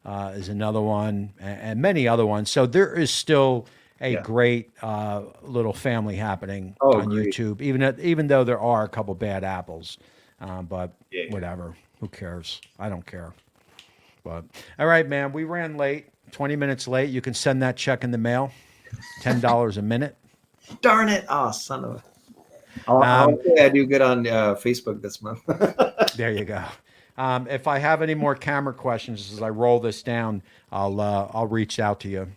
is another one, and many other ones. So there is still a Yeah. great little family happening Oh, on agreed. YouTube, even though there are a couple bad apples. But Yeah. whatever. Who cares? I don't care. But all right, man. We ran late, 20 minutes late. You can send that check in the mail, $10 a minute. Darn it! Oh, son of a. Um, Hopefully I do good on Facebook this month. there you go. If I have any more camera questions as I roll this down, I'll reach out to you.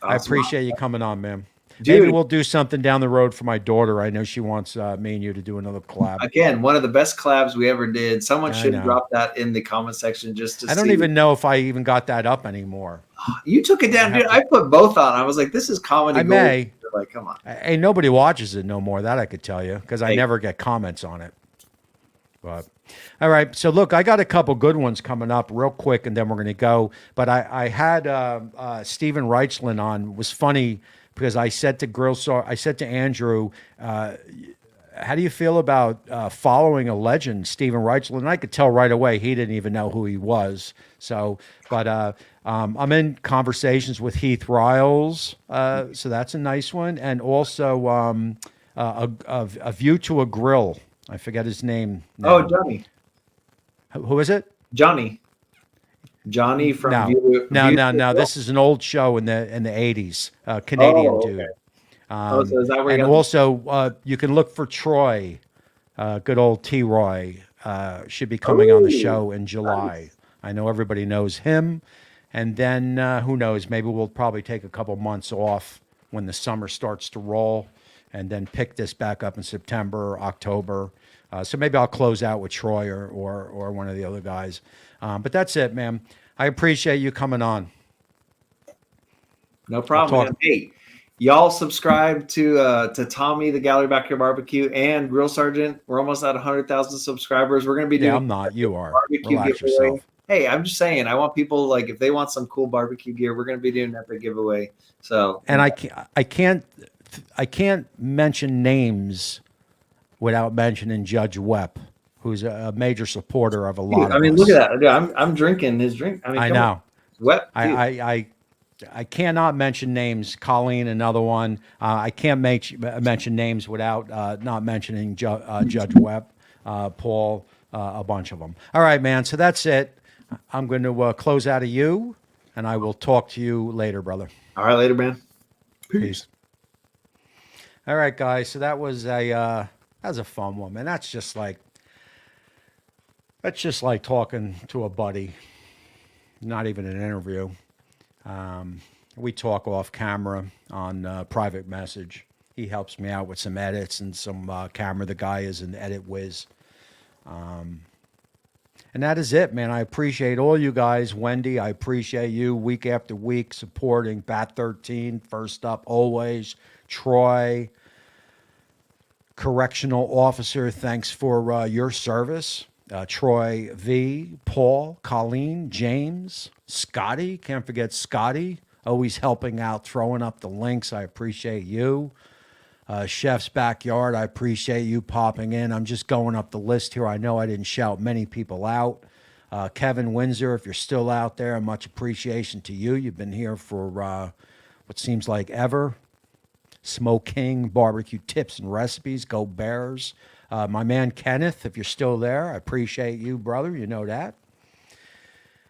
I Awesome. appreciate you coming on, man. Maybe Dude, we'll do something down the road for my daughter. I know she wants me and you to do another collab. again, one of the best collabs we ever did. Someone I should know. drop that in the comment section just to I don't see. even know if I even got that up anymore. You took it down, have dude. to- I put both on. I was like, this is comedy I gold. may. Like, come on. Hey, nobody watches it no more. That I could tell you because I Hey. never get comments on it. But all right, so look, I got a couple good ones coming up real quick, and then we're going to go. But I had Steven Reichland on. It was funny because I said to Andrew, how do you feel about following a legend, Steven Reichland? And I could tell right away he didn't even know who he was. So, but I'm in conversations with Heath Riles, so that's a nice one, and also a View to a Grill. I forget his name now. Oh, Johnny. Who is it? Johnny from No, View. no. This is an old show in the 80s, Canadian Oh, okay. dude. So is that where you And got also, you can look for Troy, good old T. Roy, should be coming on the show in July. I know everybody knows him. And then who knows? Maybe we'll probably take a couple months off when the summer starts to roll, and then pick this back up in September, October. So maybe I'll close out with Troy or one of the other guys. But that's it, man. I appreciate you coming on. No problem, man. Hey, y'all subscribe to Tommy, the Gallery Backyard Barbecue, and Grill Sergeant. We're almost at 100,000 subscribers. We're going to be doing I'm not. You are. barbecue Relax giveaway. yourself. Hey, I'm just saying, I want people, like, if they want some cool barbecue gear, we're going to be doing that big giveaway. So, And I can't mention names without mentioning Judge Webb, who's a major supporter of a lot of I mean, us. look at that. Dude, I'm drinking his drink. I mean, I come know. on. Wet. I cannot mention names. Colleen, another one. I can't mention names without not mentioning Judge Webb, Paul, a bunch of them. All right, man. So that's it. I'm going to close out of you, and I will talk to you later, brother. All right, later, man. Peace. All right, guys. So that was a fun one, man. That's just like talking to a buddy. Not even an interview. We talk off camera on private message. He helps me out with some edits and some camera. The guy is an edit whiz. And that is it, man. I appreciate all you guys. Wendy, I appreciate you week after week supporting Bat 13. First up, always. Troy, correctional officer, thanks for your service. Troy V, Paul, Colleen, James, Scotty. Can't forget Scotty. Always helping out, throwing up the links. I appreciate you. Chef's Backyard, I appreciate you popping in. I'm just going up the list here. I know I didn't shout many people out. Kevin Windsor, if you're still out there, much appreciation to you. You've been here for what seems like ever. Smoke King, barbecue tips and recipes. Go Bears. My man Kenneth, if you're still there, I appreciate you, brother. You know that.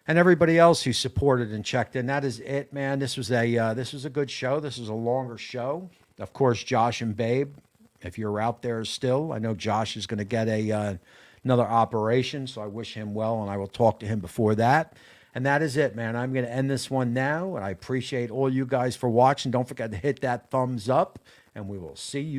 And everybody else who supported and checked in. That is it, man. This was a good show. This was a longer show. Of course, Josh and Babe, if you're out there still, I know Josh is going to get another operation, so I wish him well, and I will talk to him before that. And that is it, man. I'm going to end this one now, and I appreciate all you guys for watching. Don't forget to hit that thumbs up, and we will see you